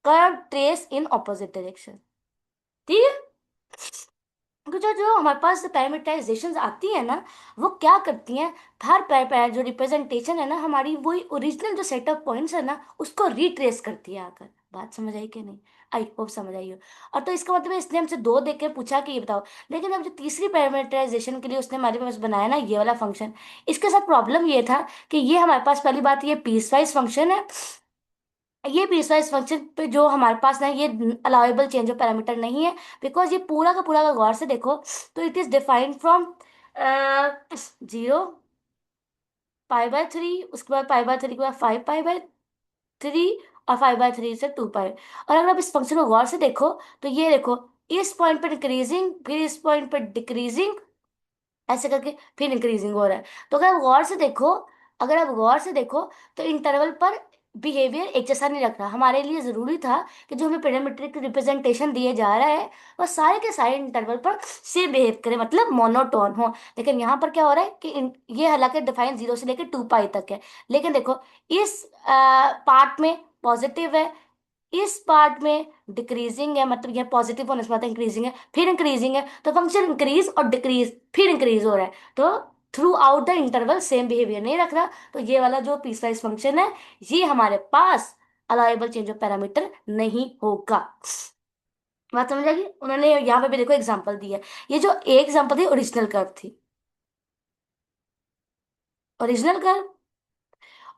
curve trace in opposite direction, ठीक है? क्योंकि जो जो हमारे पास पैरामीटराइजेशन आती है ना, वो क्या करती हैं, हर जो रिप्रेजेंटेशन है ना हमारी, वही ओरिजिनल जो सेट ऑफ पॉइंट्स है ना उसको रिट्रेस करती है आकर। बात समझ आई कि नहीं? आई होप समझ आई हो। और तो इसका मतलब है, इसने हमसे दो देख के पूछा कि ये बताओ, लेकिन अब जो तीसरी पैरामीटराइजेशन के लिए उसने हमारे पास बनाया ना ये वाला फंक्शन, इसके साथ प्रॉब्लम ये था कि ये हमारे पास पहली बात ये पीसवाइज फंक्शन है। ये पीसवाइज फंक्शन पे जो हमारे पास ना ये अलाउेबल चेंज ऑफ पैरामीटर नहीं है, बिकॉज ये पूरा का पूरा का गौर से देखो तो इट इज डिफाइंड फ्रॉम 0 π/3, उसके बाद π/3 के बाद 5π/3, और 5/3 से 2π। और अगर आप इस फंक्शन को गौर से देखो तो ये देखो, इस पॉइंट पर इंक्रीजिंग, फिर इस पॉइंट पर डिक्रीजिंग, ऐसे करके फिर इंक्रीजिंग हो रहा है। तो अगर आप गौर से देखो, अगर आप गौर से देखो तो इंटरवल पर बिहेवियर एक जैसा नहीं रख रहा। हमारे लिए जरूरी था कि जो हमें पैरामीट्रिक रिप्रेजेंटेशन दिए जा रहा है वह सारे के सारे इंटरवल पर सेम बिहेव करे, मतलब मोनोटोन हो। लेकिन यहाँ पर क्या हो रहा है कि ये हालांकि डिफाइन 0 से लेकर 2π तक है, लेकिन देखो इस पार्ट में पॉजिटिव है, इस पार्ट में डिक्रीजिंग है, मतलब यह पॉजिटिव होने से बात इंक्रीजिंग है, फिर इंक्रीजिंग है, तो फंक्शन इंक्रीज और डिक्रीज फिर इंक्रीज हो रहा है। तो through out the interval same behaviour नहीं रख रहा। तो ये वाला जो पीसवाइज फंक्शन है, ये हमारे पास अलाउेबल चेंज ऑफ पैरामीटर नहीं होगा। बात समझ आ गई? उन्होंने यहाँ पे भी देखो एग्जांपल दिया है। ये जो एक एग्जांपल थी ओरिजिनल कर्व थी, ओरिजिनल कर्व।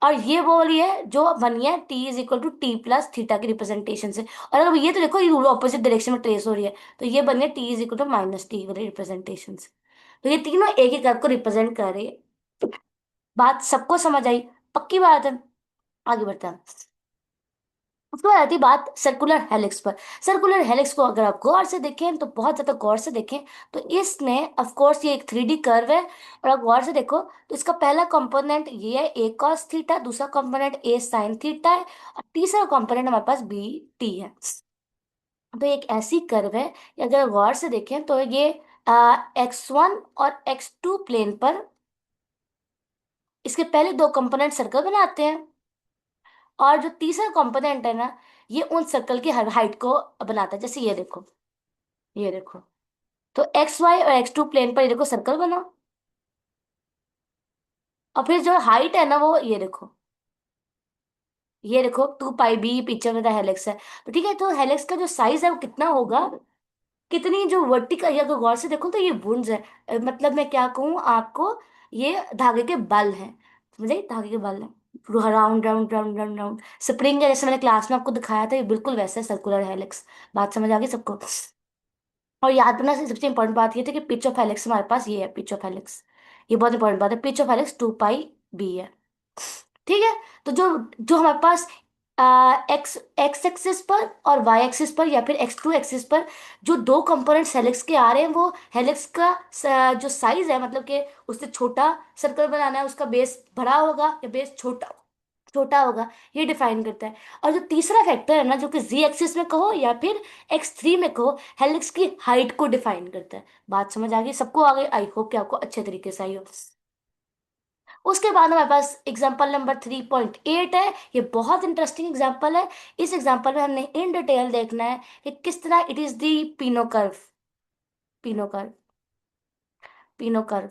और ये वो वाली है जो बनी है t = t+θ की रिप्रेजेंटेशन से। और अगर ये तो देखो ये ऑपोजिट डायरेक्शन में ट्रेस हो रही है, तो ये बनी है t = -t वाली रिप्रेजेंटेशन से। तो ये तीनों एक ही कर्व को रिप्रेजेंट कर रही है। बात सबको समझ आई? पक्की बात है? आगे बढ़ते हैं। उसके बाद आती है बात सर्कुलर हेलिक्स पर। सर्कुलर हेलिक्स को अगर आप गौर से देखें, तो बहुत ज्यादा गौर से देखें, तो इसमें ऑफ कोर्स ये एक 3D कर्व है। और आप गौर से देखो तो इसका पहला कंपोनेंट ये है a cos थीटा, दूसरा कंपोनेंट a sin थीटा है, और तीसरा कंपोनेंट हमारे पास b t है। तो एक ऐसी कर्व है कि अगर गौर से देखें तो ये x1 और x2 प्लेन पर इसके पहले दो कंपोनेंट सर्कल बनाते हैं, और जो तीसरा कंपोनेंट है ना, ये उन सर्कल की हाइट को बनाता है। जैसे ये देखो, ये देखो, तो एक्स वाई और एक्स टू प्लेन पर ये देखो सर्कल बना, और फिर जो हाइट है ना वो ये देखो 2 पाई बी पीछे में हेलिक्स है। तो ठीक है, तो हेलिक्स का जो साइज है वो कितना होगा, कितनी जो वर्टिकल, या अगर गौर से देखो तो ये वुंड्स है। मतलब मैं क्या कहूँ आपको, ये धागे के बल हैं, समझे, धागे के बल हैं, round round round round round spring है, जैसे मैंने क्लास में आपको दिखाया था, ये बिल्कुल वैसे सर्कुलर हेलिक्स। बात समझ आ गई सबको। और याद रखना सबसे इंपॉर्टेंट बात ये थी कि पिच ऑफ हेलिक्स हमारे पास ये है, पिच ऑफ हेलिक्स, ये बहुत इंपॉर्टेंट बात है, pitch of helix 2 pi b है। ठीक है, तो जो जो हमारे पास एक्स एक्स एक्सिस पर और वाई एक्सिस पर या फिर एक्स टू एक्सिस पर जो दो कंपोनेंट्स हेलिक्स के आ रहे हैं, वो हेलिक्स का जो साइज है, मतलब कि उससे छोटा सर्कल बनाना है, उसका बेस बड़ा होगा या बेस छोटा छोटा होगा, ये डिफाइन करता है। और जो तीसरा फैक्टर है ना, जो कि जी एक्सिस में कहो या फिर x3 में कहो, हेलिक्स की हाइट को डिफाइन करता है। बात समझ आ गई सबको? आ गई, आई होप कि आपको अच्छे तरीके से आई हो। उसके बाद हमारे पास एग्जाम्पल नंबर 3.8 है। ये बहुत इंटरेस्टिंग एग्जाम्पल है। इस एग्जाम्पल में हमने इन डिटेल देखना है कि किस तरह it is the Peano curve, Peano curve, Peano curve.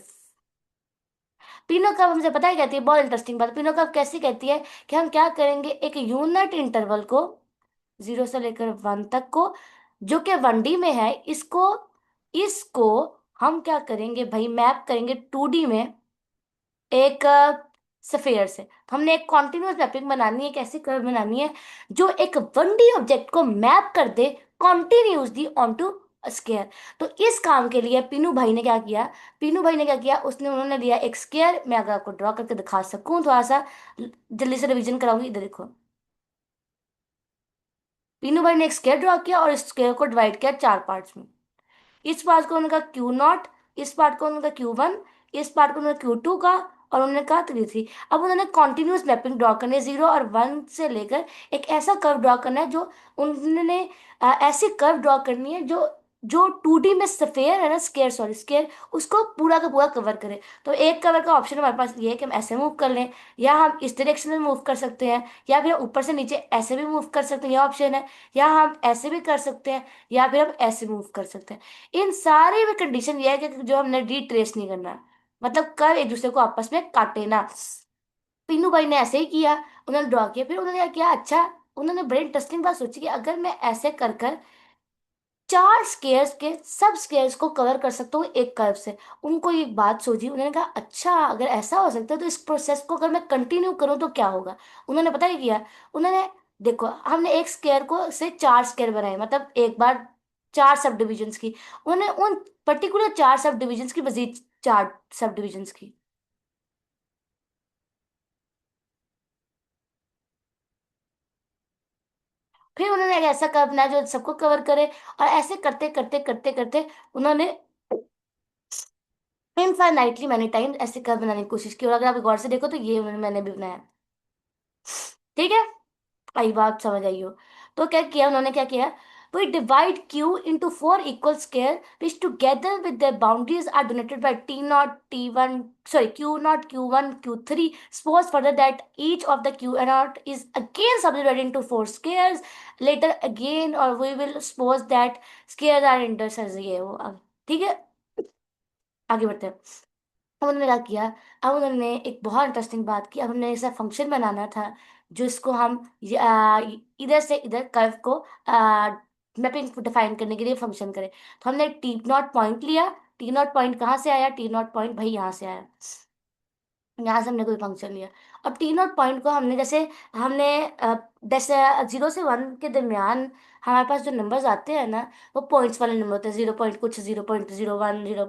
Peano curve हमसे पता है कहती है, बहुत इंटरेस्टिंग बात, पीनो कर्व कैसी कहती है कि हम क्या करेंगे, एक यूनिट इंटरवल को 0 से लेकर 1 तक को, जो कि 1D में है, इसको इसको हम क्या करेंगे भाई, मैप करेंगे 2D में एक सफेयर से। तो हमने एक कॉन्टिन्यूस मैपिंग बनानी है, एक ऐसी कर्व बनानी है जो एक 1D ऑब्जेक्ट को मैप कर दे कॉन्टिन्यूसली ऑनटू स्केयर। तो इस काम के लिए पीनू भाई ने क्या किया, पीनू भाई ने क्या किया, उसने उन्होंने लिया एक स्केयर। मैं अगर आपको ड्रॉ करके दिखा सकूं थोड़ा सा, जल्दी से रिवीजन कराऊंगी, इधर देखो। पीनू भाई ने एक स्केयर ड्रॉ किया और इस स्केयर को डिवाइड किया 4 पार्ट्स में। इस पार्ट को उन्होंने कहा Q0, इस पार्ट को उन्होंने कहा Q1, इस पार्ट को उन्होंने Q2 का, और उन्होंने कहा 3 3। अब उन्होंने कॉन्टिन्यूस मैपिंग ड्रॉ करनी है 0 और 1 से लेकर, एक ऐसा कर्व ड्रॉ करना है जो उन्होंने ऐसी कर्व ड्रॉ करनी है जो जो 2D में स्फेयर है ना, स्केयर, सॉरी स्केयर, उसको पूरा का पूरा कवर करे। तो एक कवर का ऑप्शन हमारे पास ये है कि हम ऐसे मूव कर लें, या हम इस डायरेक्शन में मूव कर सकते हैं, या फिर ऊपर से नीचे ऐसे भी मूव कर सकते हैं, यह ऑप्शन है, या हम ऐसे भी कर सकते हैं, या फिर हम ऐसे मूव कर सकते हैं। इन सारे में कंडीशन ये है कि जो हमने रिट्रेस नहीं करना है, मतलब कर एक दूसरे को आपस में काटे ना। पीनू भाई ने ऐसे ही किया, उन्होंने ड्रॉ किया, फिर उन्होंने क्या किया, अच्छा, उन्होंने बड़ी इंटरेस्टिंग बात सोची कि अगर मैं ऐसे कर कर 4 स्केयर्स के सब स्केयर्स को कवर कर सकता हूँ एक कर्व से। उनको एक बात सोची, उन्होंने कहा अच्छा, अगर ऐसा हो सकता है तो इस प्रोसेस को अगर मैं कंटिन्यू करूँ तो क्या होगा। उन्होंने पता ही किया, उन्होंने, देखो हमने एक स्केयर को से 4 स्केयर बनाए, मतलब एक बार 4 सब डिविजन्स की। उन्होंने उन पर्टिकुलर 4 सब डिविजन्स की मजीद 4 सब डिविजन्स की। फिर उन्होंने एक ऐसा कर्व बनाया जो सबको कवर करे, और ऐसे करते करते करते करते उन्होंने इनफाइनाइटली मैनी टाइम ऐसे कर्व बनाने की कोशिश की। और अगर आप गौर से देखो तो ये मैंने भी बनाया। ठीक है, आई बात समझ आई हो? तो क्या किया उन्होंने, क्या किया, we divide Q into 4 equal square which together with their boundaries are denoted by T0, T1, sorry, Q0, Q1, Q3. Suppose further that each of the Q and naught is again subdivided into 4 squares. Later again, or we will suppose that squares are intersects, ये वो। अब ठीक है, आगे बढ़ते हैं। अब उन्होंने क्या किया, अब उन्होंने एक बहुत इंटरेस्टिंग बात की। अब हमने ऐसा फंक्शन बनाना था जो इसको हम इधर से इधर कर्व को मैपिंग डिफाइन करने के लिए फंक्शन करें। तो हमने टी नॉट पॉइंट लिया। टी नॉट पॉइंट कहाँ से आया, टी नॉट पॉइंट भाई यहाँ से आया, यहाँ से हमने कोई फंक्शन लिया। अब टी नॉट पॉइंट को हमने जैसे हमने जैसे 0 से 1 के दरमियान हमारे पास जो नंबर्स आते हैं ना, वो पॉइंट्स वाले नंबर होते हैं, 0 पॉइंट कुछ, 0.01, 0.001, 0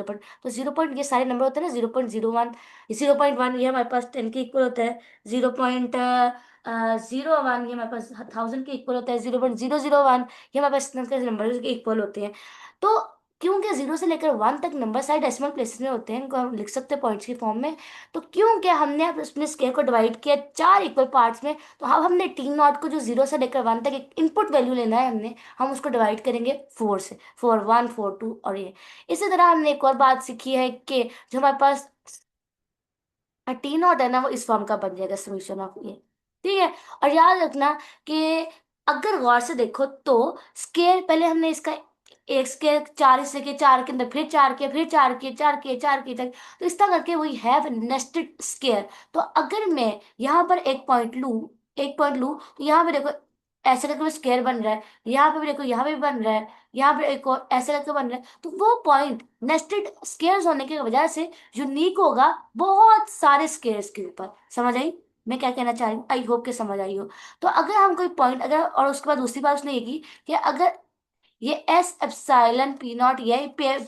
पॉइंट, तो 0 पॉइंट ये सारे नंबर होते हैं ना, 0.01, 0.1 ये हमारे पास 10 के इक्वल होता है, 0.01 ये हमारे पास 1000 के इक्वल होता है, 0.001 ये हमारे पास नंबर के इक्वल होते हैं। तो क्योंकि 0 से लेकर 1 तक नंबर सारे डेसिमल प्लेसेस में होते हैं, इनको हम लिख सकते हैं पॉइंट्स की फॉर्म में। तो क्योंकि हमने अब अपने स्केल को डिवाइड किया 4 इक्वल पार्ट्स में, तो अब हमने T0 को, जो 0 से लेकर 1 तक एक इनपुट वैल्यू लेना है हमने, हम उसको डिवाइड करेंगे 4 से, 4 1 4 2 और ये। इसी तरह हमने एक और बात सीखी है कि जो हमारे पास T0 है ना, वो इस फॉर्म का बन जाएगा, सॉल्यूशन ऑफ ये। ठीक है। और याद रखना कि अगर गौर से देखो तो स्केयर, पहले हमने इसका एक स्केयर 4 हिस्से के, 4 के अंदर फिर 4 के, फिर 4 के, 4 के, 4 के तक, तो इस तरह करके वी हैव नेस्टेड स्केयर। तो अगर मैं यहाँ पर एक पॉइंट लूँ तो यहाँ पे देखो ऐसे करके स्केयर बन रहा है, यहाँ पे भी देखो, यहाँ पे भी बन रहा है, यहाँ पे एक और ऐसे करके बन रहा है, तो वो पॉइंट नेस्टेड स्केयर्स होने की वजह से यूनिक होगा बहुत सारे स्केयर्स के ऊपर। समझ आई मैं क्या कहना चाह रही हूँ? आई होप के समझ आई हो। तो अगर हम कोई पॉइंट, अगर, और उसके बाद दूसरी बात उसने ये की कि अगर ये एस एप्सिलॉन पी नॉट, ये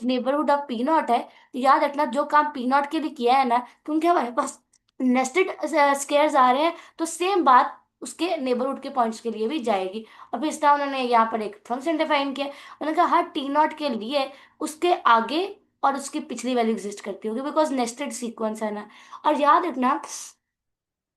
नेबरहुड ऑफ पी नॉट है, तो याद रखना जो काम पी नॉट के लिए किया है ना, क्योंकि हमारे पास नेस्टेड स्केयर्स आ रहे हैं, तो सेम बात उसके नेबरहुड के पॉइंट्स के लिए भी जाएगी। और फिर इस तरह उन्होंने यहाँ पर एक फंक्शन डिफाइन किया। उन्होंने कहा हर T0 के लिए उसके आगे और उसकी पिछली वैल्यू एग्जिस्ट करती होगी, बिकॉज नेस्टेड सीक्वेंस है ना। और याद रखना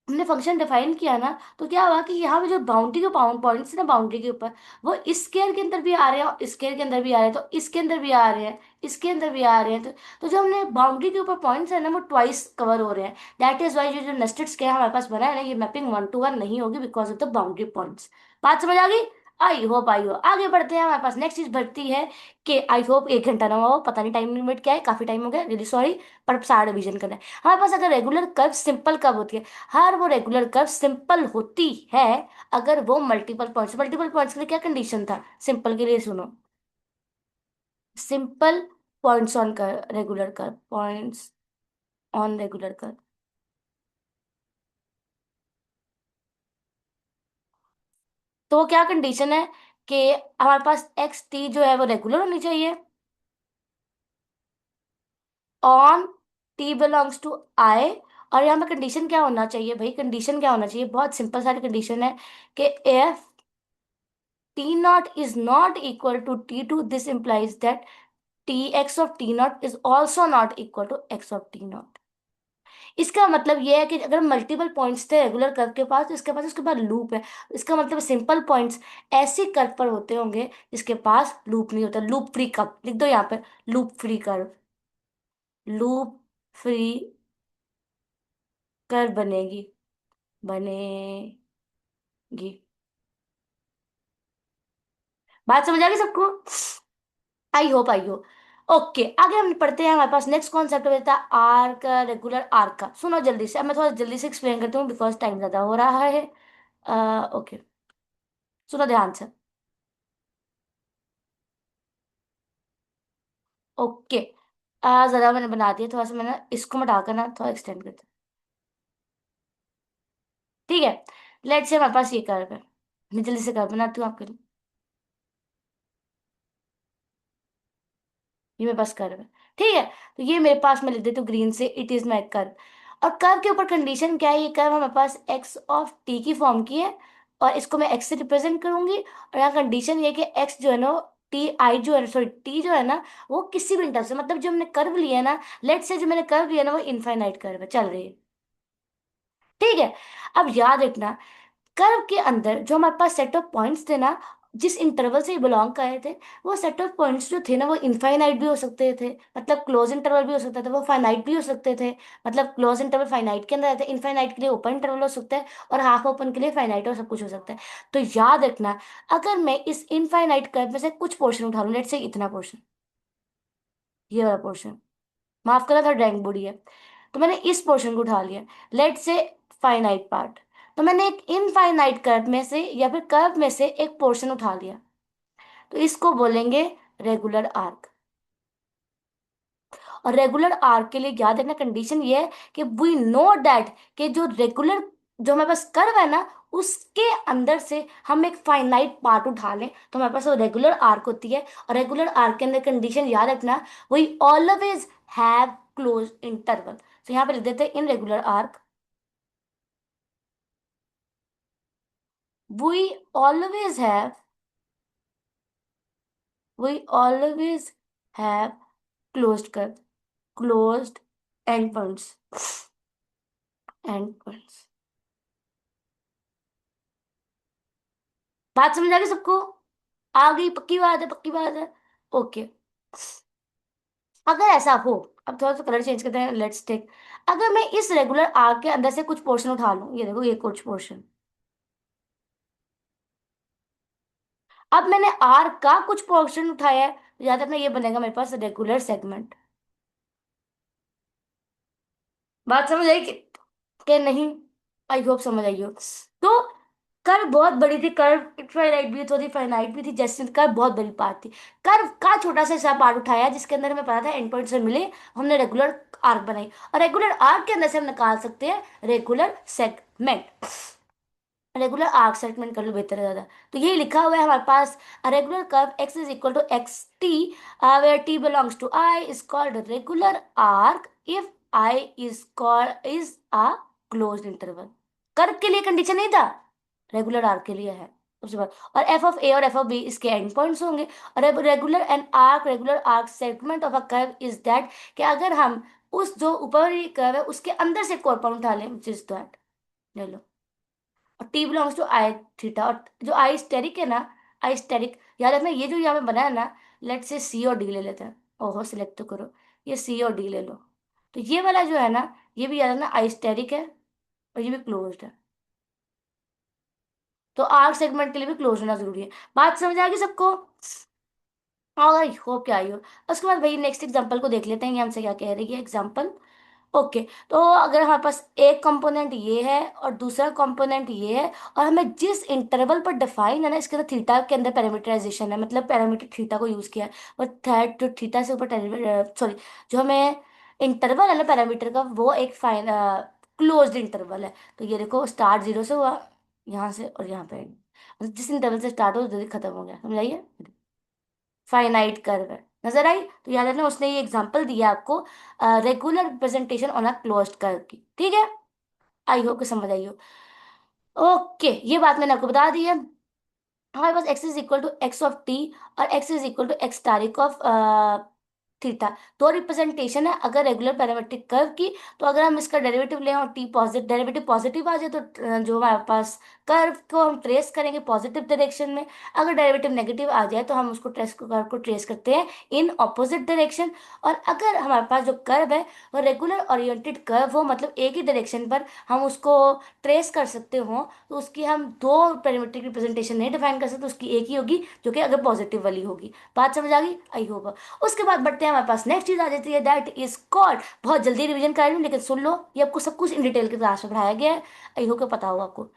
हमने फंक्शन डिफाइन किया ना, तो क्या हुआ कि यहाँ पे जो बाउंड्री के पॉइंट्स है ना, बाउंड्री के ऊपर, वो इस स्केयर के अंदर भी आ रहे हैं और स्केयर के अंदर भी आ रहे हैं, तो इसके अंदर भी आ रहे हैं, इसके अंदर भी आ रहे हैं, तो जो हमने बाउंड्री के ऊपर पॉइंट्स है ना, वो ट्वाइस कवर हो रहे हैं। दैट इज वाई जो नेस्टेड स्केयर हमारे पास बना है ना, ये मैपिंग 1 to 1 नहीं होगी, because of the boundary points. बात समझ आ गई? आई हो। आगे बढ़ते हैं, हमारे पास नेक्स्ट चीज बढ़ती है कि आई होप 1 घंटा ना हुआ हो, पता नहीं टाइम लिमिट क्या है, काफी टाइम हो गया, रियली सॉरी, पर सारा रिवीजन करना है हमारे पास। अगर रेगुलर कर्व सिंपल कब होती है? हर वो रेगुलर कर्व सिंपल होती है अगर वो मल्टीपल पॉइंट्स के लिए क्या कंडीशन था सिंपल के लिए, सुनो। सिंपल पॉइंट्स ऑन कर regular curve, points on regular curve, तो क्या कंडीशन है कि हमारे पास एक्स टी जो है वो रेगुलर होनी चाहिए ऑन टी बिलोंग्स टू आई। और यहाँ पे कंडीशन क्या होना चाहिए भाई, कंडीशन क्या होना चाहिए, बहुत सिंपल सारी कंडीशन है कि F T0 is not equal to T2, this implies that Tx of T0 is also not equal to x of T0। इसका मतलब यह है कि अगर मल्टीपल पॉइंट्स थे रेगुलर कर्व के पास, तो इसके पास उसके बाद लूप है। इसका मतलब सिंपल पॉइंट्स ऐसे कर्व पर होते होंगे जिसके पास लूप नहीं होता। लूप फ्री कर्व लिख दो यहाँ पे, loop free curve, loop free curve बनेगी। बात समझ आ गई सबको? आई हो। ओके, आगे हम पढ़ते हैं। हमारे पास नेक्स्ट कॉन्सेप्ट होता है आर्क, रेगुलर आर्क का। सुनो जल्दी से, अब मैं थोड़ा जल्दी से एक्सप्लेन करती हूँ बिकॉज टाइम ज्यादा हो रहा है। ओके, सुनो ध्यान से। ओके, ज्यादा मैंने बना दिया, थोड़ा सा मैंने इसको मिटाकर ना थोड़ा एक्सटेंड कर दिया। ठीक है, लेट्स से हमारे पास ये कर्व है, मैं जल्दी से कर्व बनाती हूँ आपके लिए। ये मेरे पास कर्व है, ठीक है। तो ये मेरे पास, मैं लिख देती हूँ ग्रीन से, इट इज माई कर्व। और कर्व के ऊपर कंडीशन क्या है, ये कर्व हमारे पास एक्स ऑफ टी की फॉर्म की है, और इसको मैं एक्स से रिप्रेजेंट करूंगी। और यहाँ कंडीशन ये कि एक्स जो है ना, टी आई जो है, सॉरी टी जो है ना, वो किसी भी इंटरवल से, मतलब जो हमने कर्व लिया है ना, लेट से जो मैंने कर्व लिया है ना, वो इनफाइनाइट कर्व है, चल रही है। ठीक है। अब याद रखना, कर्व के अंदर जो हमारे पास सेट ऑफ पॉइंट्स थे ना, जिस इंटरवल से बिलोंग कर रहे थे, वो सेट ऑफ पॉइंट्स जो थे ना, वो इनफाइनाइट भी हो सकते थे, मतलब क्लोज इंटरवल भी हो सकता था, वो फाइनाइट भी हो सकते थे। मतलब क्लोज इंटरवल फाइनाइट के अंदर रहते हैं, इनफाइनाइट के लिए ओपन इंटरवल हो सकता है, और हाफ ओपन के लिए फाइनाइट, और सब कुछ हो सकता है। तो याद रखना, अगर मैं इस इनफाइनाइट कर्व में से कुछ पोर्शन उठा लूं, लेट से इतना पोर्शन, ये वाला पोर्शन, माफ करना था ड्राइंग बोर्ड है, तो मैंने इस पोर्शन को उठा लिया, लेट से फाइनाइट पार्ट, तो मैंने एक इनफाइनाइट कर्व में से या फिर कर्व में से एक पोर्शन उठा लिया, तो इसको बोलेंगे रेगुलर आर्क। और रेगुलर आर्क के लिए याद रखना कंडीशन ये है कि वी नो दैट, कि जो रेगुलर, जो हमारे पास कर्व है ना, उसके अंदर से हम एक फाइनाइट पार्ट उठा लें, तो हमारे पास वो रेगुलर आर्क होती है। और रेगुलर आर्क के अंदर कंडीशन याद रखना, we always have close interval. तो यहाँ पे लिख देते हैं in regular arc, we always have we always have closed curve, closed end points, end points. बात समझ आ गई सबको? आ गई? पक्की बात है, पक्की बात है। ओके। अगर ऐसा हो, अब थोड़ा सा कलर चेंज करते हैं, लेट्स टेक, अगर मैं इस रेगुलर आर्क के अंदर से कुछ पोर्शन उठा लूं, ये देखो ये कुछ पोर्शन, अब मैंने आर्क का कुछ पोर्शन उठाया है, तो याद रखना ये बनेगा मेरे पास रेगुलर सेगमेंट। बात समझ आई कि नहीं? आई होप समझ आई हो। तो कर्व बहुत बड़ी थी, कर्व इनफाइनाइट भी थोड़ी फाइनाइट भी थी, जैसे कर्व बहुत बड़ी पार्ट थी। कर्व का छोटा सा हिस्सा पार्ट उठाया जिसके अंदर हमें पता था एंड पॉइंट से मिले, हमने रेगुलर आर्क बनाई, और रेगुलर आर्क के अंदर से हम निकाल सकते हैं regular segment. Regular arc segment कर लो, बेहतर है ज्यादा। तो यही लिखा हुआ है हमारे पास, regular curve x is equal to x t, where t belongs to I is called regular arc if I is a closed interval. Curve के लिए कंडीशन नहीं था, रेगुलर आर्क के लिए है। उसके बाद और एफ ऑफ ए और एफ ऑफ बी इसके एंड पॉइंट्स होंगे। और regular arc segment of a curve is that, कि अगर हम उस जो ऊपरी कर्व है उसके अंदर से कोई पॉइंट उठा लें, जिस दैट, ले लो, और t belongs to I theta, और जो आई स्टेरिक है ना, आई स्टेरिक याद रखना, ये जो यहाँ पे बना है ना, लेट से सी और डी ले लेते हैं। ओहो, सिलेक्ट तो करो, ये सी और डी ले लो। तो ये वाला जो है ना, ये भी याद रखना आई स्टेरिक है, और ये भी क्लोज्ड है। तो आर्क सेगमेंट के लिए भी क्लोज होना जरूरी है। बात समझ आ गई सबको? हाँ, आई होप क्या आई हो। उसके बाद भाई नेक्स्ट एग्जांपल को देख लेते हैं, ये हमसे क्या कह रही है एग्जांपल। ओके। तो अगर हमारे पास एक कंपोनेंट ये है और दूसरा कंपोनेंट ये है, और हमें जिस इंटरवल पर डिफाइन है ना, इसके अंदर थीटा के अंदर पैरामीटराइजेशन है, मतलब पैरामीटर थीटा को यूज किया है, और थर्ड जो थीटा से ऊपर, सॉरी, जो हमें इंटरवल है ना पैरामीटर का, वो एक फाइन क्लोज्ड इंटरवल है। तो ये देखो, स्टार्ट जीरो से हुआ, यहाँ से और यहाँ पे मतलब जिस इंटरवल से स्टार्ट हो जल्दी खत्म हो गया, समझाइए। फाइनाइट कर्व है, नजर आई? तो याद रखना उसने ये एग्जांपल दिया आपको, regular representation on a closed curve की, ठीक है? आई होप कि समझ आई हो। ओके, ये बात मैंने आपको बता दी है। हमारे पास x is equal to x of t, और x is equal to x तारिक ऑफ थीटा। दो रिप्रेजेंटेशन है अगर रेगुलर पैरामेट्रिक कर्व की। तो अगर हम इसका डेरिवेटिव लें और टी पॉजिटिव, डेरिवेटिव पॉजिटिव आ जाए, तो जो हमारे पास कर्व को हम ट्रेस करेंगे पॉजिटिव डायरेक्शन में। अगर डेरिवेटिव नेगेटिव आ जाए तो हम उसको कर्व को ट्रेस करते हैं इन ऑपोजिट डायरेक्शन। और अगर हमारे पास जो कर्व है वो रेगुलर ओरिएंटेड कर्व हो, मतलब एक ही डायरेक्शन पर हम उसको ट्रेस कर सकते हो, तो उसकी हम दो पैरामीट्रिक रिप्रेजेंटेशन नहीं डिफाइन कर सकते, उसकी एक ही होगी, जो कि अगर पॉजिटिव वाली होगी। बात समझ आ गई? I hope. उसके बाद बढ़ते हैं, हमारे पास नेक्स्ट चीज आ जाती है, दैट इज कॉल्ड, बहुत जल्दी रिवीजन कर रही हूँ लेकिन सुन लो, ये आपको सब कुछ इन डिटेल के क्लास में पढ़ाया गया है, आई होप पता होगा आपको।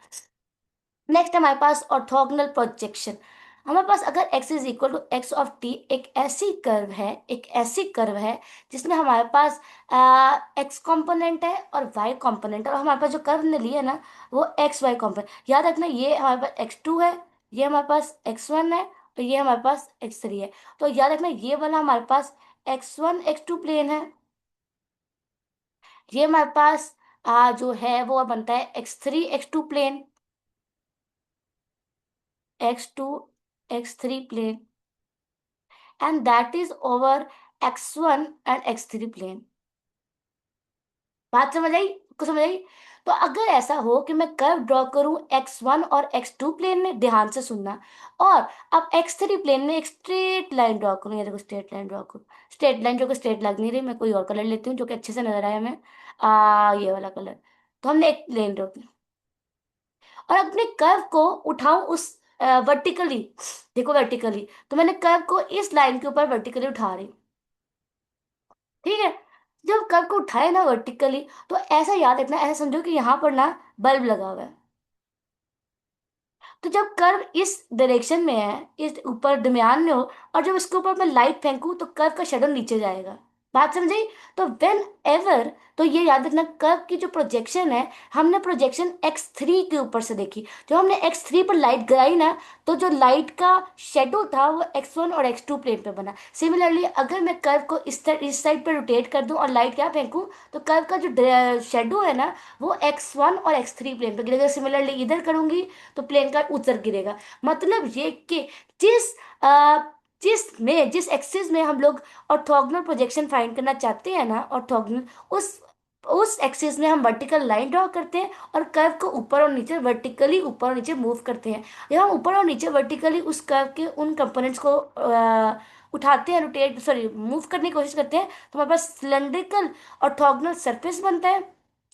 नेक्स्ट हमारे पास ऑर्थोगोनल प्रोजेक्शन। हमारे पास अगर x is equal to x of t, एक ऐसी कर्व है, एक ऐसी कर्व है जिसमें हमारे पास x कंपोनेंट है और y कंपोनेंट है, और हमारे पास जो कर्व ने लिया है ना, वो एक्स वाई कंपोनेंट। याद रखना ये हमारे पास x2 है, ये हमारे पास x1 है, और ये हमारे पास x3 है। तो याद रखना ये वाला हमारे पास x1 x2 प्लेन है, ये हमारे पास जो है वो बनता है x3 x2 plane, x2 x3 plane, and that is over x1 and x3 plane। बात समझ आई? को समझ आई? तो अगर ऐसा हो कि मैं कर्व ड्रॉ करूं x1 और x2 प्लेन में, ध्यान से सुनना, और अब x3 प्लेन में एक स्ट्रेट लाइन ड्रॉ करूं, ये देखो स्ट्रेट लाइन ड्रॉ करूं, स्ट्रेट लाइन जो कि स्ट्रेट लग नहीं रही, मैं कोई और कलर लेती हूँ जो कि अच्छे से नजर आया हमें, ये वाला कलर। तो हमने एक प्लेन ड्रॉ, और अपने कर्व को उठाऊं उस वर्टिकली, देखो वर्टिकली, तो मैंने कर्व को इस लाइन के ऊपर वर्टिकली उठा रही हूं, ठीक है? जब कर्व को उठाए ना वर्टिकली, तो ऐसा याद रखना, ऐसा समझो कि यहाँ पर ना बल्ब लगा हुआ है। तो जब कर्व इस डायरेक्शन में है, इस ऊपर दरमियान में हो, और जब इसके ऊपर मैं लाइट फेंकूं तो कर्व का शेडो नीचे जाएगा। बात समझी? तो वेन एवर, तो ये याद रखना, कर्व की जो प्रोजेक्शन है, हमने प्रोजेक्शन x3 के ऊपर से देखी। जब हमने x3 पर लाइट गिराई ना, तो जो लाइट का शेडो था वो x1 और x2 प्लेन पे बना। सिमिलरली अगर मैं कर्व को इस साइड पर रोटेट कर दूं और लाइट क्या फेंकूं, तो कर्व का जो शेडो है ना, वो x1 और x3 प्लेन पे गिरेगा। सिमिलरली इधर करूंगी तो प्लेन का उत्तर गिरेगा। मतलब ये कि जिस जिस एक्सिस में हम लोग ऑर्थोगोनल प्रोजेक्शन फाइंड करना चाहते हैं ना, ऑर्थोगोनल, उस उस एक्सिस में हम वर्टिकल लाइन ड्रॉ करते हैं और कर्व को ऊपर और नीचे वर्टिकली ऊपर और नीचे मूव करते हैं। जब हम ऊपर और नीचे वर्टिकली उस कर्व के उन कंपोनेंट्स को उठाते हैं, रोटेट सॉरी मूव करने की कोशिश करते हैं, तो हमारे पास सिलेंड्रिकल ऑर्थोगोनल सरफेस बनता है।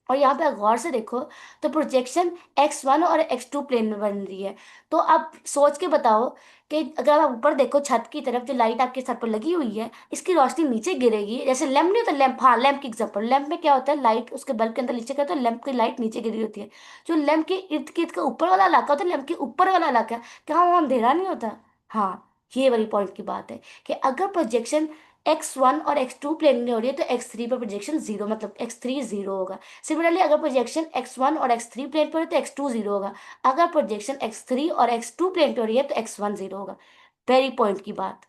और यहाँ पे अगर गौर से देखो तो प्रोजेक्शन x1 और x2 प्लेन में बन रही है। तो आप सोच के बताओ कि अगर आप ऊपर देखो छत की तरफ, जो लाइट आपके सर पर लगी हुई है, इसकी रोशनी नीचे गिरेगी। जैसे लैंप नहीं होता, लैंप, हाँ लैंप की एग्जांपल, लैंप में क्या होता है, लाइट उसके बल्ब के अंदर नीचे करता है, लैंप की लाइट नीचे गिरी होती है। जो लैंप के इर्द गिर्द का ऊपर वाला इलाका होता है, लैंप के ऊपर वाला इलाका, क्या वहाँ अंधेरा नहीं होता? हाँ, ये वाली पॉइंट की बात है कि अगर प्रोजेक्शन x1 और x2 प्लेन में हो रही है तो x3 पर प्रोजेक्शन जीरो, मतलब x3 जीरो होगा। सिमिलरली अगर प्रोजेक्शन x1 और x3 प्लेन पर है तो x2 जीरो होगा। अगर प्रोजेक्शन x3 और x2 प्लेन पर हो रही है तो x1 जीरो होगा। वेरी पॉइंट की बात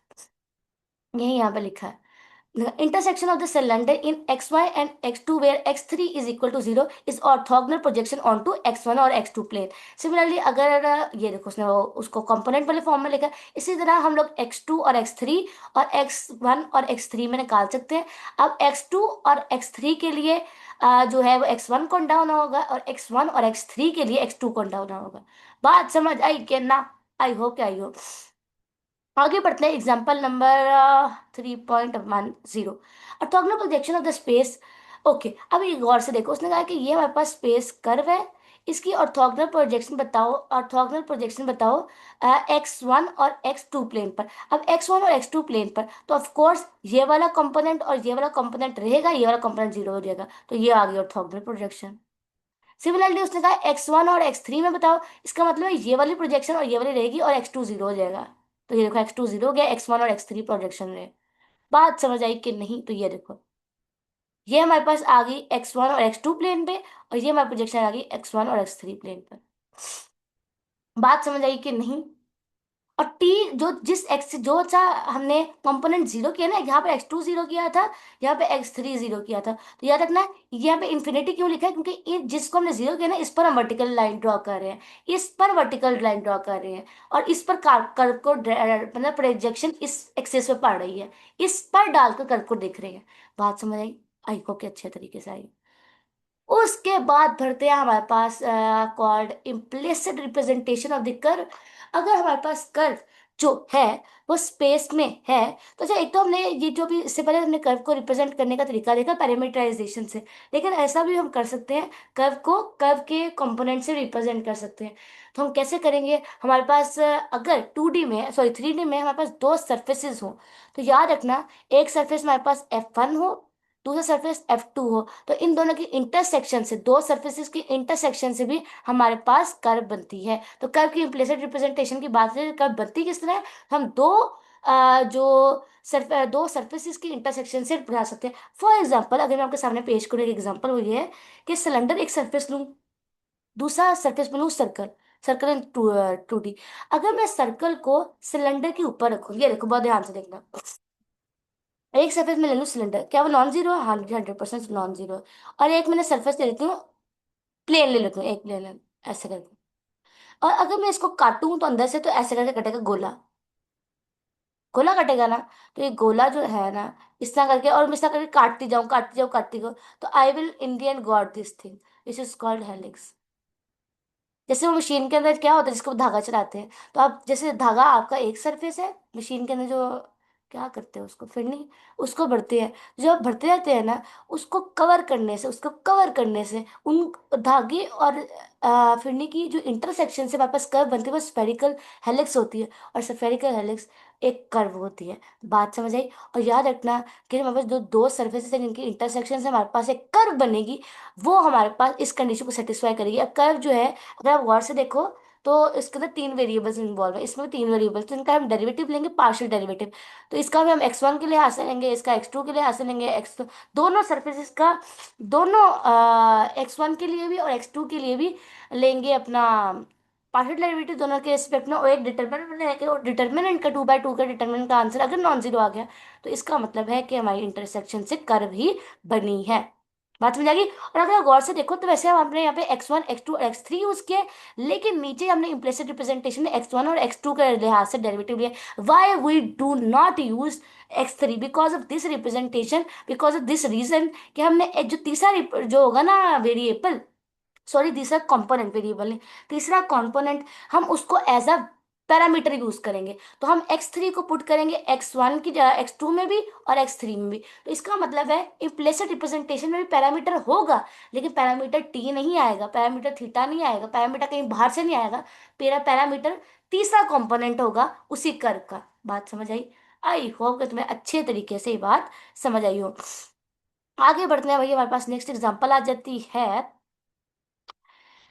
यही यहाँ पे लिखा है। The intersection of the cylinder in xy and x2 where x3 is equal to 0 is orthogonal projection onto x1 और x2 plane. Similarly अगर ये देखो उसने उसको कंपोनेंट वाले फॉर्म में लिखा है, इसी तरह हम लोग x2 और x3 और x1 और x3 में निकाल सकते हैं। अब x2 और x3 के लिए जो है वो x1 को डाउन होगा और x1 और x3 के लिए x2 को डाउन होगा। बात समझ आई क्या ना? आई होप क्या आई हो। आगे बढ़ते हैं, example number 3.10, orthogonal projection of the space. Okay, अब ये गौर से देखो, उसने कहा कि ये हमारे पास स्पेस कर्व है, इसकी ऑर्थोगोनल प्रोजेक्शन बताओ, ऑर्थोगोनल प्रोजेक्शन बताओ x1 और x2 प्लेन पर। अब x1 और x2 प्लेन पर तो ऑफ कोर्स ये वाला कंपोनेंट और ये वाला कंपोनेंट रहेगा, ये वाला कंपोनेंट जीरो हो जाएगा, तो ये आ गई ऑर्थोगोनल प्रोजेक्शन। सिमिलरली उसने कहा x1 और x3 में बताओ, इसका मतलब है ये वाली प्रोजेक्शन और ये वाली रहेगी और x2 जीरो हो जाएगा। तो ये देखो x2 जीरो हो गया, x1 और x3 प्रोजेक्शन में। बात समझ आई कि नहीं? तो ये देखो, ये हमारे पास आ गई x1 और x2 प्लेन पे, और ये हमारी प्रोजेक्शन आ गई x1 और x3 प्लेन पर। बात समझ आई कि नहीं? और टी जो जिस एक्स जो सा हमने कंपोनेंट जीरो किया ना, यहाँ पे x2 जीरो किया था, यहाँ पे x3 जीरो किया था, तो याद रखना यहाँ पे इन्फिनिटी क्यों लिखा है, क्योंकि जिसको हमने जीरो किया ना, इस पर हम वर्टिकल लाइन ड्रॉ कर रहे हैं, इस पर वर्टिकल लाइन ड्रॉ कर रहे हैं, और इस पर कर्व को मतलब प्रोजेक्शन इस एक्सेस पे पड़ रही है, इस पर डालकर कर्व को देख रहे हैं। बात समझ आई? आई को के अच्छे तरीके से आई। उसके बाद भरते हैं हमारे पास called implicit representation of the curve. अगर हमारे पास कर्व जो है वो स्पेस में है, तो अच्छा, एक तो हमने ये जो भी इससे पहले हमने कर्व को रिप्रेजेंट करने का तरीका देखा पैरामीटराइजेशन से, लेकिन ऐसा भी हम कर सकते हैं, कर्व को कर्व के कंपोनेंट से रिप्रेजेंट कर सकते हैं। तो हम कैसे करेंगे? हमारे पास अगर 2D में, सॉरी 3D में हमारे पास दो सरफेसेस हो, तो याद रखना एक सरफेस हमारे पास F1 हो, दूसरा सरफेस F2 हो, तो इन दोनों की इंटरसेक्शन से, दो सरफेसेस की इंटरसेक्शन से भी हमारे पास कर्व बनती है। तो कर्व की इम्प्लिसिट रिप्रेजेंटेशन की बात करें, कर्व बनती किस तरह है? हम दो सरफेसेस की इंटरसेक्शन से बना सकते हैं। फॉर एग्जांपल अगर मैं आपके सामने पेश करूँ एक एग्जांपल, वो ये है कि सिलेंडर एक सरफेस लूँ, दूसरा सरफेस बनूँ सर्कल, सर्कल इन 2D। अगर मैं सर्कल को सिलेंडर के ऊपर रखूँ, ये देखो बहुत ध्यान से देखना, एक सरफेस में ले लूँ सिलेंडर, क्या वो नॉन जीरो है? हाँ, 100% नॉन जीरो है। और एक मैंने सरफेस ले लेती हूँ, प्लेन ले लेती हूँ, एक प्लेन ऐसे करके, और अगर मैं इसको काटूं तो अंदर से तो ऐसे करके कटेगा गोला, गोला कटेगा ना। तो ये गोला जो है ना, इस तरह करके, और मैं इस तरह करके काटती जाऊं काटती जाऊं काटती जाऊं, तो I will in the and got this thing, this is called helix. जैसे वो मशीन के अंदर क्या होता है जिसको धागा चलाते हैं, तो आप जैसे धागा आपका एक सरफेस है, मशीन के अंदर जो क्या करते हैं उसको फिरनी, उसको भरते हैं, जो आप भरते रहते हैं ना, उसको कवर करने से, उसको कवर करने से उन धागे और फिरनी की जो इंटरसेक्शन से हमारे पास कर्व बनती है वो स्फेरिकल हेलिक्स होती है, और स्फेरिकल हेलिक्स एक कर्व होती है। बात समझ आई? और याद रखना कि हमारे पास जो दो सर्फेसेस हैं जिनकी इंटरसेक्शन से हमारे पास एक कर्व बनेगी, वो हमारे पास इस कंडीशन को सेटिस्फाई करेगी। अब कर्व जो है, अगर आप गौर से देखो तो इसके अंदर तीन वेरिएबल्स इन्वॉल्व है, इसमें भी तीन वेरिएबल्स, तो इनका हम डेरिवेटिव लेंगे, पार्शियल डेरिवेटिव। तो इसका भी हम x1 के लिए हासिल लेंगे, इसका x2 के लिए हासिल लेंगे, x दोनों सरफेसेस का, दोनों x1 के लिए भी और x2 के लिए भी लेंगे अपना पार्शियल डेरिवेटिव दोनों के रिस्पेक्ट में, और एक डिटर्मिनेंट लेंगे, और डिटर्मिनेंट का 2/2 का डिटर्मिनेंट का आंसर अगर नॉन जीरो आ गया, तो इसका मतलब है कि हमारी इंटरसेक्शन से कर्व ही बनी है। बात समझ आ गई। और अगर आप गौर से देखो तो वैसे हमने यहाँ पे x1 x2 x3 यूज किया है, लेकिन नीचे हमने इम्प्लिसिट रिप्रेजेंटेशन में x1 और x2 के लिहाज से डेरिवेटिव लिया। Why we do not use x3? Because of this representation, because of this reason, कि हमने जो तीसरा जो होगा ना वेरिएबल, सॉरी तीसरा कंपोनेंट, वेरिएबल नहीं, तीसरा कंपोनेंट, हम उसको एज अ पैरामीटर यूज करेंगे। तो हम x3 को पुट करेंगे x1 की जगह, x2 में भी और x3 में भी। तो इसका मतलब है इम्प्लिसिट रिप्रेजेंटेशन में भी पैरामीटर होगा, लेकिन पैरामीटर t नहीं आएगा, पैरामीटर थीटा नहीं आएगा, पैरामीटर कहीं बाहर से नहीं आएगा। मेरा पैरामीटर तीसरा कंपोनेंट होगा उसी कर्व का। बात समझ आई? आई होप कि तुम्हें अच्छे तरीके से ये बात समझ आई हो। आगे बढ़ते हैं भैया, हमारे पास नेक्स्ट एग्जांपल आ जाती है,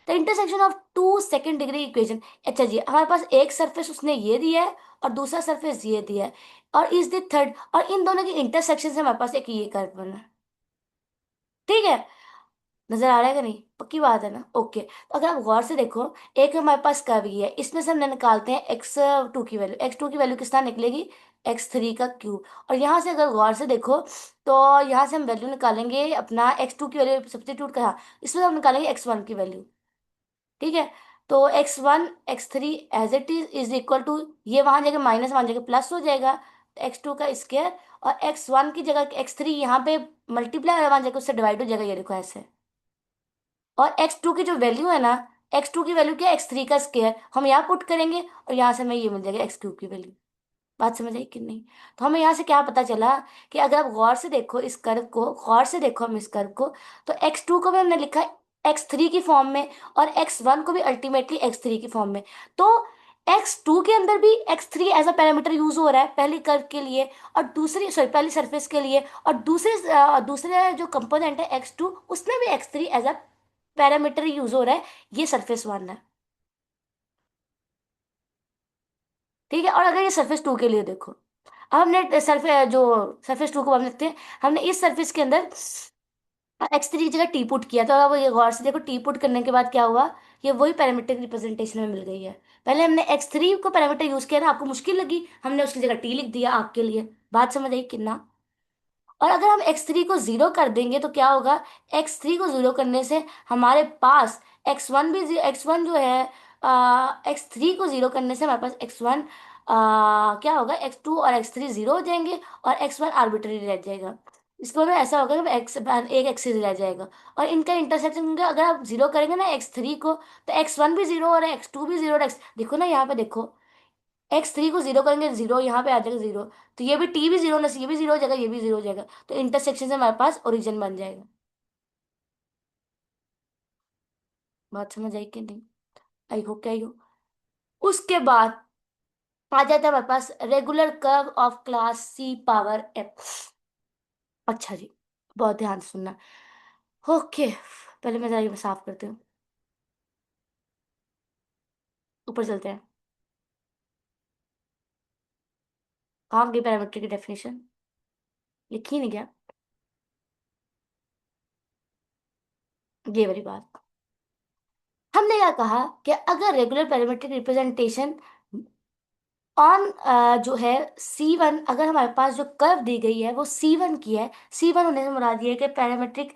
the intersection of two second degree equation. अच्छा जी, हमारे पास एक सरफेस उसने ये दिया है और दूसरा सरफेस ये दिया है, और इज द थर्ड, और इन दोनों के इंटरसेक्शन से हमारे पास एक ये कर्व बना है। ठीक है, नजर आ रहा है कि नहीं? पक्की बात है ना? ओके, तो अगर आप गौर से देखो, एक हमारे पास कर्व ये है, इसमें से हम निकालते हैं x2 की वैल्यू, x2 की वैल्यू किस तरह निकलेगी, x3 का क्यूब। और यहाँ से अगर गौर से देखो तो यहाँ से हम वैल्यू निकालेंगे अपना x2 की वैल्यू सब्स्टिट्यूट करा, इसमें हम निकालेंगे x1 की वैल्यू। ठीक है, तो x1 x3 as it is equal to, ये वहां जगह माइनस वहां जगह प्लस हो जाएगा, x2 का स्क्वायर, और x1 की जगह x3 यहाँ पे मल्टीप्लाई वहां जगह उससे डिवाइड हो जाएगा, ये देखो ऐसे। और x2 की जो वैल्यू है ना, x2 की वैल्यू क्या है, x3 का स्क्वायर, हम यहाँ पुट करेंगे और यहाँ से हमें ये मिल जाएगा x क्यूब की वैल्यू। बात समझ आई कि नहीं? तो हमें यहाँ से क्या पता चला, कि अगर आप गौर से देखो इस कर्व को, गौर से देखो हम इस कर्व को, तो x2 को भी हमने लिखा है x3 की फॉर्म में, और x1 को भी अल्टीमेटली x3 की फॉर्म में। तो x2 के अंदर भी x3 as a parameter use हो रहा है पहली कर्व के लिए, और दूसरी, सॉरी, पहली सरफेस के लिए, और दूसरे जो कंपोनेंट है x2, उसमें भी x3 as a parameter use हो रहा है। ये सरफेस वन है। ठीक है, और अगर ये सरफेस टू के लिए देखो, अब हमने जो सरफेस टू को हम लिखते हैं, हमने इस सरफेस के अंदर x3 की जगह टी पुट किया, तो अब ये गौर से देखो, टी पुट करने के बाद क्या हुआ, ये वही पैरामीट्रिक रिप्रेजेंटेशन में मिल गई है। पहले हमने x3 को पैरामीटर यूज किया ना, आपको मुश्किल लगी, हमने उसकी जगह टी लिख दिया आपके लिए। बात समझ आई कितना? और अगर हम x3 को जीरो कर देंगे तो क्या होगा, x3 को जीरो करने से हमारे पास x1 भी, x1 जो है, x3 को जीरो करने से हमारे पास x1 क्या होगा, x2 और x3 जीरो हो जाएंगे, और x1 आर्बिट्ररी रह जाएगा। इसके बाद में ऐसा होगा कि एक एक्सिस रह जाएगा, और इनका इंटरसेक्शन अगर आप जीरो करेंगे ना x3 को, तो x1 भी जीरो हो रहा है, x2 भी जीरो हो रहा है, देखो ना यहाँ पे देखो, x3 को जीरो करेंगे जीरो, यहाँ पे आ जाएगा जीरो, तो ये भी टी भी जीरो ना, ये भी जीरो हो जाएगा, ये भी जीरो हो जाएगा, तो इंटरसेक्शन से हमारे पास ओरिजिन बन जाएगा। बात समझ आई कि नहीं? आई हो क्या, आई हो? उसके बाद आ जाता है हमारे पास regular curve of class C power F. अच्छा जी, बहुत ध्यान से सुनना। ओके, पहले मैं जरा ये साफ करती हूँ, ऊपर चलते हैं। कहाँ गई पैरामीटर की डेफिनेशन? लिखी नहीं क्या? ये वाली बात, हमने क्या कहा, कि अगर रेगुलर पैरामीट्रिक रिप्रेजेंटेशन ऑन जो है C1, अगर हमारे पास जो कर्व दी गई है वो C1 की है, C1 होने से मुराद ये है कि पैरामेट्रिक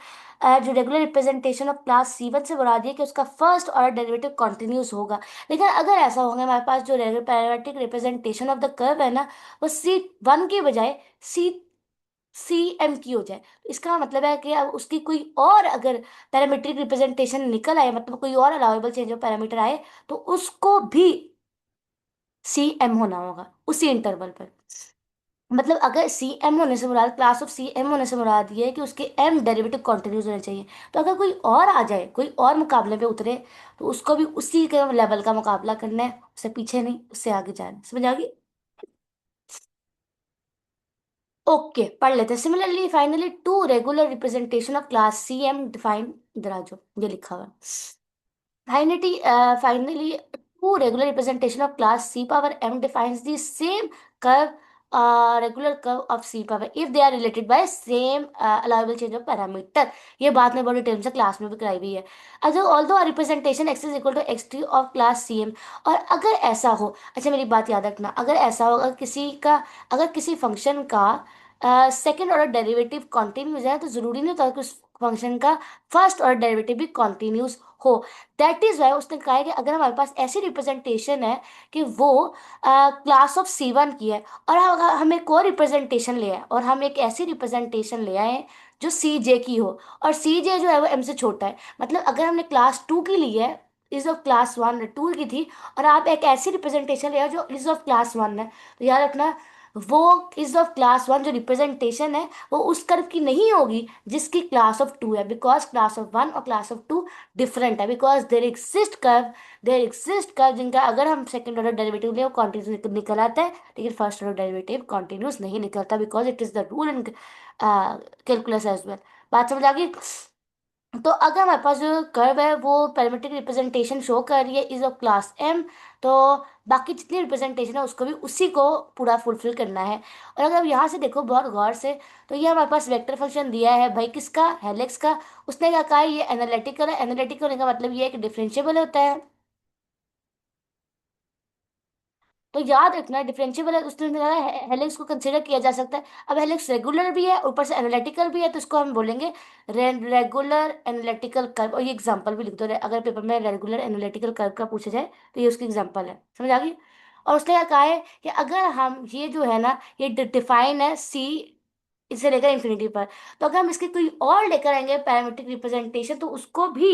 जो regular representation of class C1 से मुराद ये है कि उसका फर्स्ट ऑर्डर डेरिवेटिव कॉन्टिन्यूस होगा। लेकिन अगर ऐसा होगा हमारे पास जो regular parametric representation of the curve है ना, वो C1 की बजाय C M की हो जाए, तो इसका मतलब है कि अब उसकी कोई और अगर पैरामीट्रिक रिप्रेजेंटेशन निकल आए, मतलब कोई और अलाउेबल चेंज ऑफ पैरामीटर आए, तो उसको भी CM होना होगा उसी इंटरवल पर। मतलब अगर CM होने से मुराद, क्लास ऑफ CM होने से मुराद ये है कि उसके M डेरिवेटिव कॉन्टिन्यूस होने चाहिए। तो अगर कोई और आ जाए, कोई और मुकाबले पे उतरे, तो उसको भी उसी के लेवल का मुकाबला करना है, उससे पीछे नहीं, उससे आगे जाना है। समझ आ गई? ओके, पढ़ लेते हैं। Similarly finally two regular representation of class CM define, इधर आ जाओ, ये लिखा हुआ है। Finally, two regular representation of class C power M defines the same curve, regular curve of C power if they are related by same allowable change of parameter. ये बात मैं बड़ी डिटेल से क्लास में भी कराई हुई है। अच्छा, although a representation x is equal to x3 of class CM, और अगर ऐसा हो, अच्छा मेरी बात याद रखना, अगर ऐसा हो, अगर किसी फंक्शन का सेकेंड ऑर्डर डेरिवेटिव कॉन्टिन्यूस है, तो जरूरी नहीं होता कि फंक्शन का फर्स्ट ऑर्डर डेरिवेटिव भी कॉन्टिन्यूस हो। दैट इज वाई उसने कहा है कि अगर हमारे पास ऐसी रिप्रेजेंटेशन है कि वो क्लास ऑफ C1 की है, और अगर हम एक और रिप्रेजेंटेशन ले आए, और हम एक ऐसी रिप्रेजेंटेशन ले आए जो CJ की हो, और CJ जो है वो M से छोटा है, मतलब अगर हमने क्लास 2 की ली है, इज ऑफ क्लास 1 2 की थी, और आप एक ऐसी रिप्रेजेंटेशन ले आओ जो इज ऑफ क्लास 1 है, तो याद रखना वो इज ऑफ क्लास 1 जो रिप्रेजेंटेशन है वो उस कर्व की नहीं होगी जिसकी क्लास ऑफ 2 है, बिकॉज क्लास ऑफ 1 और क्लास ऑफ 2 डिफरेंट है, बिकॉज देर एग्जिस्ट कर्व जिनका अगर हम सेकंड ऑर्डर डेरिवेटिव ले वो कॉन्टिन्यूस निकल आता है, लेकिन फर्स्ट ऑर्डर डेरिवेटिव कॉन्टिन्यूस नहीं निकलता, because it is the rule in calculus as well. बात समझ आ गई? तो अगर हमारे पास जो कर्व है वो पैरामीट्रिक रिप्रेजेंटेशन शो कर रही है इज ऑफ क्लास M, तो बाकी जितनी रिप्रेजेंटेशन है उसको भी उसी को पूरा फुलफिल करना है। और अगर आप यहाँ से देखो बहुत गौर से, तो ये हमारे पास वेक्टर फंक्शन दिया है भाई, किसका? हेलिक्स का। उसने क्या कहा है? ये एनालिटिकल है। एनालिटिकल होने का मतलब ये है कि डिफरेंशिएबल होता है। तो याद रखना डिफरेंशिएबल है, उसने कहा हेलिक्स को कंसिडर किया जा सकता है। अब हेलिक्स रेगुलर भी है, ऊपर से एनालिटिकल भी है, तो इसको हम बोलेंगे रेगुलर एनालिटिकल कर्व। और ये एग्जांपल भी लिख दो, अगर पेपर में रेगुलर एनालिटिकल कर्व का पूछा जाए तो ये उसकी एग्जांपल है। समझ आ गई? और उसने क्या कहा है कि अगर हम ये जो है ना, ये डिफाइन है C इसे लेकर इन्फिनिटी पर, तो अगर हम इसके कोई और लेकर आएंगे पैरामीट्रिक रिप्रेजेंटेशन, तो उसको भी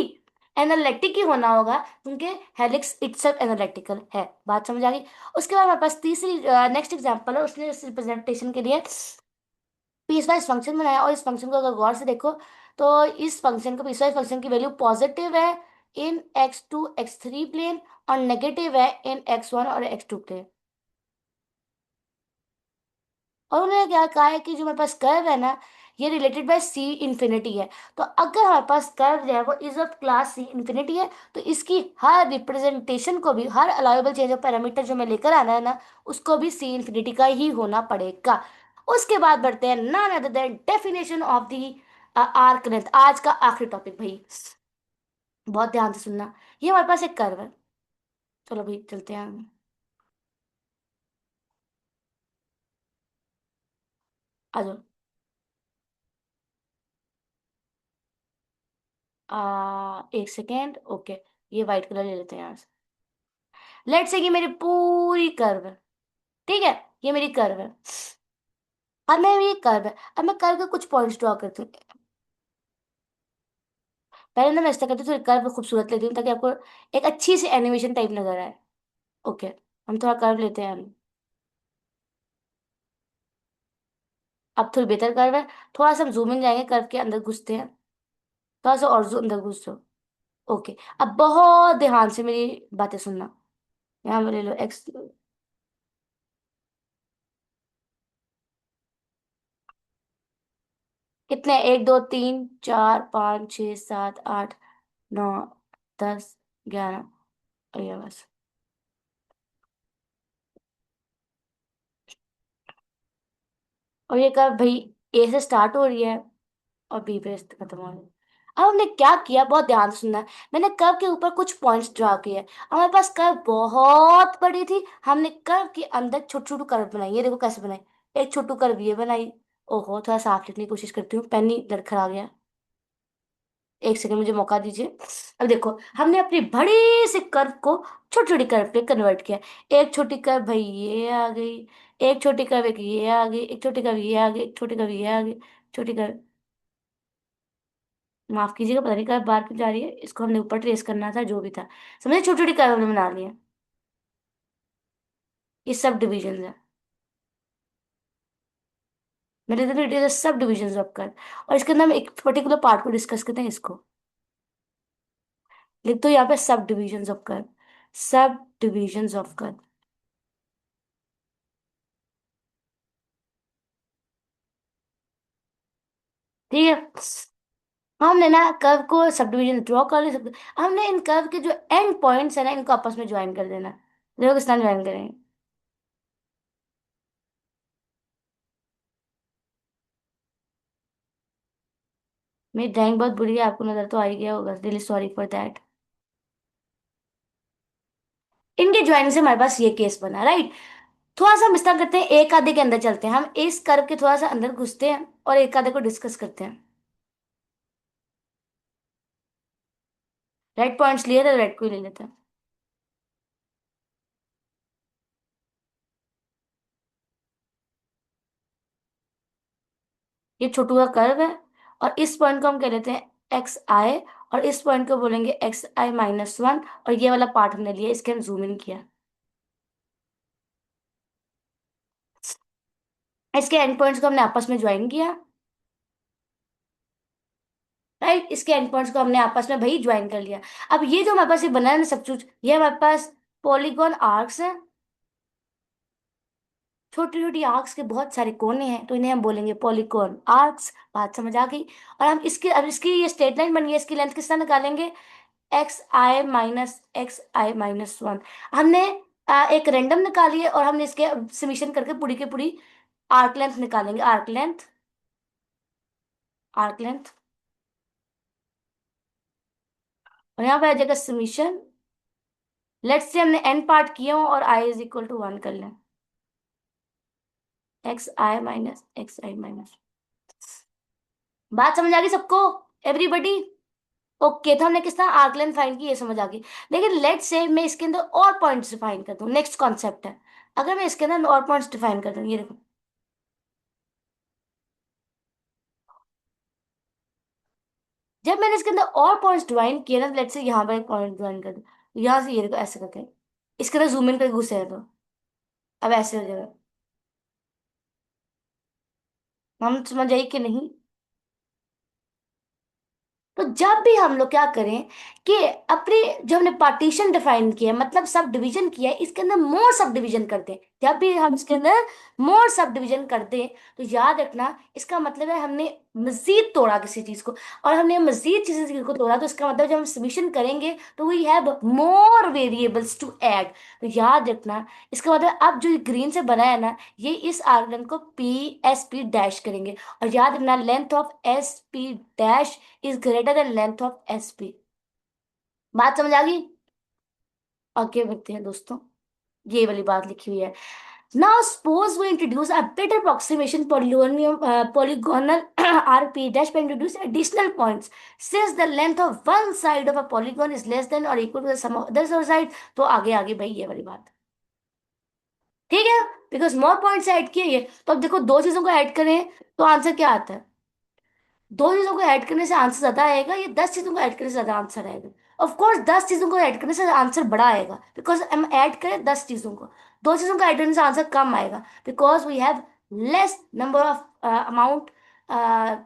एनालिटिक ही होना होगा, क्योंकि हेलिक्स इटसेल्फ एनालिटिकल है। बात समझ आ गई? उसके बाद हमारे पास तीसरी नेक्स्ट एग्जांपल है, उसने इस रिप्रेजेंटेशन के लिए पीसवाइज फंक्शन बनाया, और इस फंक्शन को अगर गौर से देखो तो इस फंक्शन को पीसवाइज फंक्शन की वैल्यू पॉजिटिव है इन x2 x3 प्लेन, और नेगेटिव है इन x1 और x2 प्लेन। और उन्होंने क्या कहा है कि जो हमारे पास कर्व है ना, ये रिलेटेड बाय C इंफिनिटी है। तो अगर हमारे पास कर्व जो है वो is of class C infinity है, तो इसकी हर रिप्रेजेंटेशन को भी, हर अलाउेबल चेंज ऑफ पैरामीटर जो मैं लेकर आना है ना, उसको भी C इंफिनिटी का ही होना पड़ेगा। उसके बाद बढ़ते हैं none other than definition of the arc length, आज का आखिरी टॉपिक भाई, बहुत ध्यान से सुनना। ये हमारे पास एक कर्व है, चलो भाई चलते हैं आगे। आ जाओ। एक सेकेंड, ओके, ये व्हाइट कलर ले लेते हैं यहाँ से। लेट्स से कि मेरी पूरी कर्व है, ठीक है, ये मेरी कर्व है। अब मैं ये कर्व है, अब मैं कर्व के कुछ पॉइंट्स ड्रॉ करती हूँ। पहले ना मैं ऐसा करती हूँ, थोड़ी कर्व खूबसूरत लेती हूँ ताकि आपको एक अच्छी सी एनिमेशन टाइप नजर आए। ओके, हम थोड़ा कर्व लेते हैं। अब थोड़ी बेहतर कर्व है, थोड़ा सा हम जूम इन जाएंगे, कर्व के अंदर घुसते हैं, थोड़ा सा और अंदर घुस जाओ। ओके, अब बहुत ध्यान से मेरी बातें सुनना। यहाँ पे ले लो एक्स, कितने? 1 2 3 4 5 6 7 8 9 10 11, और ये बस। और ये कर्व भाई A से स्टार्ट हो रही है और B पे खत्म हो रही है। अब हमने क्या किया, बहुत ध्यान से सुनना है। मैंने कर्व के ऊपर कुछ पॉइंट्स ड्रा किए। हमारे पास कर्व बहुत बड़ी थी, हमने कर्व के अंदर छोटे छोटे कर्व बनाए। ये देखो कैसे बनाए, एक छोटू कर्व ये बनाई। ओहो, थोड़ा साफ लिखने की कोशिश करती हूँ, पेन ही लड़खड़ा गया। एक सेकंड मुझे मौका दीजिए। अब देखो, हमने अपनी बड़ी से कर्व को छोटी छोटी कर्व पे कन्वर्ट किया। एक छोटी कर्व भाई ये आ गई, एक छोटी कर्व एक ये आ गई, एक छोटी कर्व ये आ गई, एक छोटी कर्व ये आ गई, छोटी कर्व, माफ कीजिएगा पता नहीं कर्व बार क्यों जा रही है, इसको हमने ऊपर ट्रेस करना था, जो भी था। समझे, छोटी छोटी कर्व हमने बना ली है। ये सब डिविजन है, मेरे इधर it is sub division of curve. और इसके अंदर हम एक पर्टिकुलर पार्ट को डिस्कस करते हैं, इसको लिख दो यहाँ पे, sub division of curve, sub division of curve. ठीक है, हमने ना कर्व को सब डिवीजन ड्रॉ कर ले सकते, हमने इन कर्व के जो एंड पॉइंट्स है ना इनको आपस में ज्वाइन कर देना। देखो किस तरह ज्वाइन करेंगे। मेरी ड्राइंग बहुत बुरी है, आपको नजर तो आ ही गया होगा, रियली सॉरी फॉर दैट। इनके ज्वाइन से हमारे पास ये केस बना, राइट। थोड़ा सा हम विस्तार करते हैं, एक आधे के अंदर चलते हैं, हम इस कर्व के थोड़ा सा अंदर घुसते हैं और एक आधे को डिस्कस करते हैं। रेड पॉइंट्स लिए थे, रेड को ही ले लेते हैं। ये छोटू का कर्व है, और इस पॉइंट को हम कह लेते हैं एक्स आई, और इस पॉइंट को बोलेंगे एक्स आई माइनस वन, और ये वाला पार्ट हमने लिया, इसके हम जूम इन किया। इसके एंड पॉइंट्स को हमने आपस में ज्वाइन किया। राइट, इसके एंड पॉइंट्स को हमने आपस में भाई ज्वाइन कर लिया। अब ये जो हमारे पास ये बना है ना सब कुछ, ये हमारे पास पॉलीगॉन आर्क्स है। छोटी छोटी आर्क्स के बहुत सारे कोने हैं, तो इन्हें हम बोलेंगे पॉलीगॉन आर्क्स। बात समझ आ गई। और हम इसके, अब इसकी ये स्ट्रेट लाइन बन गई, इसकी लेंथ किस तरह निकालेंगे? एक्स आई माइनस वन। हमने एक रैंडम निकाली है, और हमने इसके समीशन करके पूरी की पूरी आर्क लेंथ निकालेंगे। आर्क लेंथ, आर्क लेंथ, और यहाँ पे आ जाएगा समीशन। लेट्स से हमने एन पार्ट किया हो और I is equal to one कर लें। एक्स आई माइनस एक्स आई माइनस। बात समझ आ गई सबको? एवरीबडी? ओके, तो हमने किस तरह आर्क लेंथ फाइंड की, ये समझ आ गई। लेकिन लेट्स से मैं इसके अंदर और पॉइंट्स डिफाइन कर दूं, नेक्स्ट कॉन्सेप्ट है। अगर मैं इसके अंदर और पॉइंट्स डिफाइन कर दूं, ये देखो, जब मैंने इसके अंदर और पॉइंट्स डिफाइन किए ना, लेट्स से यहाँ पर एक पॉइंट डिफाइन कर दूं, यहाँ से ये देखो ऐसे करके इसके अंदर जूम इन करके घुसे तो अब ऐसे हो जाएगा। हम समझ आई कि नहीं? तो जब भी हम लोग क्या करें कि अपने, जो हमने पार्टीशन डिफाइन किया है, मतलब सब डिवीजन किया है, इसके अंदर मोर सब डिवीजन करते हैं। जब भी हम इसके अंदर मोर सब डिवीजन करते हैं, तो याद रखना इसका मतलब है हमने मजीद तोड़ा किसी चीज को। और हमने मजीद किसी चीज को तोड़ा, तो इसका मतलब जब हम सबमिशन करेंगे तो we have more variables to add. तो याद रखना इसका मतलब, अब जो ग्रीन से बना है ना, ये इस आर्गन को पी एस पी डैश करेंगे। और याद रखना length of S P dash is greater than length of S P. बात समझ आ गई? आगे बढ़ते हैं दोस्तों, ये वाली बात लिखी हुई है। Now suppose we introduce a better approximation polygonal rp dash by introduce additional points since the length of one side of a polygon is less than or equal to the sum of other side। तो आगे आगे भाई ये वाली बात ठीक है, because more points add किए ये, तो अब देखो दो चीजों को ऐड करें तो आंसर क्या आता है? दो चीजों को ऐड करने से आंसर ज्यादा आएगा, या 10 चीजों को ऐड करने से ज्यादा आंसर आएगा? ऑफ कोर्स 10 चीजों को ऐड करने से आंसर बड़ा आएगा, बिकॉज हम ऐड करें 10 चीजों को। दो चीजों को ऐड करने से आंसर कम आएगा, because we have less number of amount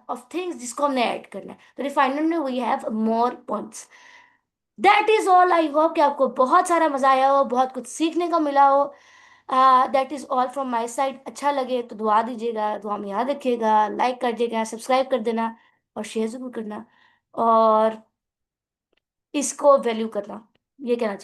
of things जिसको हमने ऐड करना है। तो रिफाइनमेंट में we have more points. That is all. I hope कि आपको बहुत सारा मजा आया हो, बहुत कुछ सीखने को मिला हो। That is all from my side. अच्छा लगे तो दुआ दीजिएगा, दुआ में याद रखिएगा, लाइक कर दीजिएगा, सब्सक्राइब कर देना, और शेयर जरूर करना, और इसको वैल्यू करना, ये कहना चाहूँ।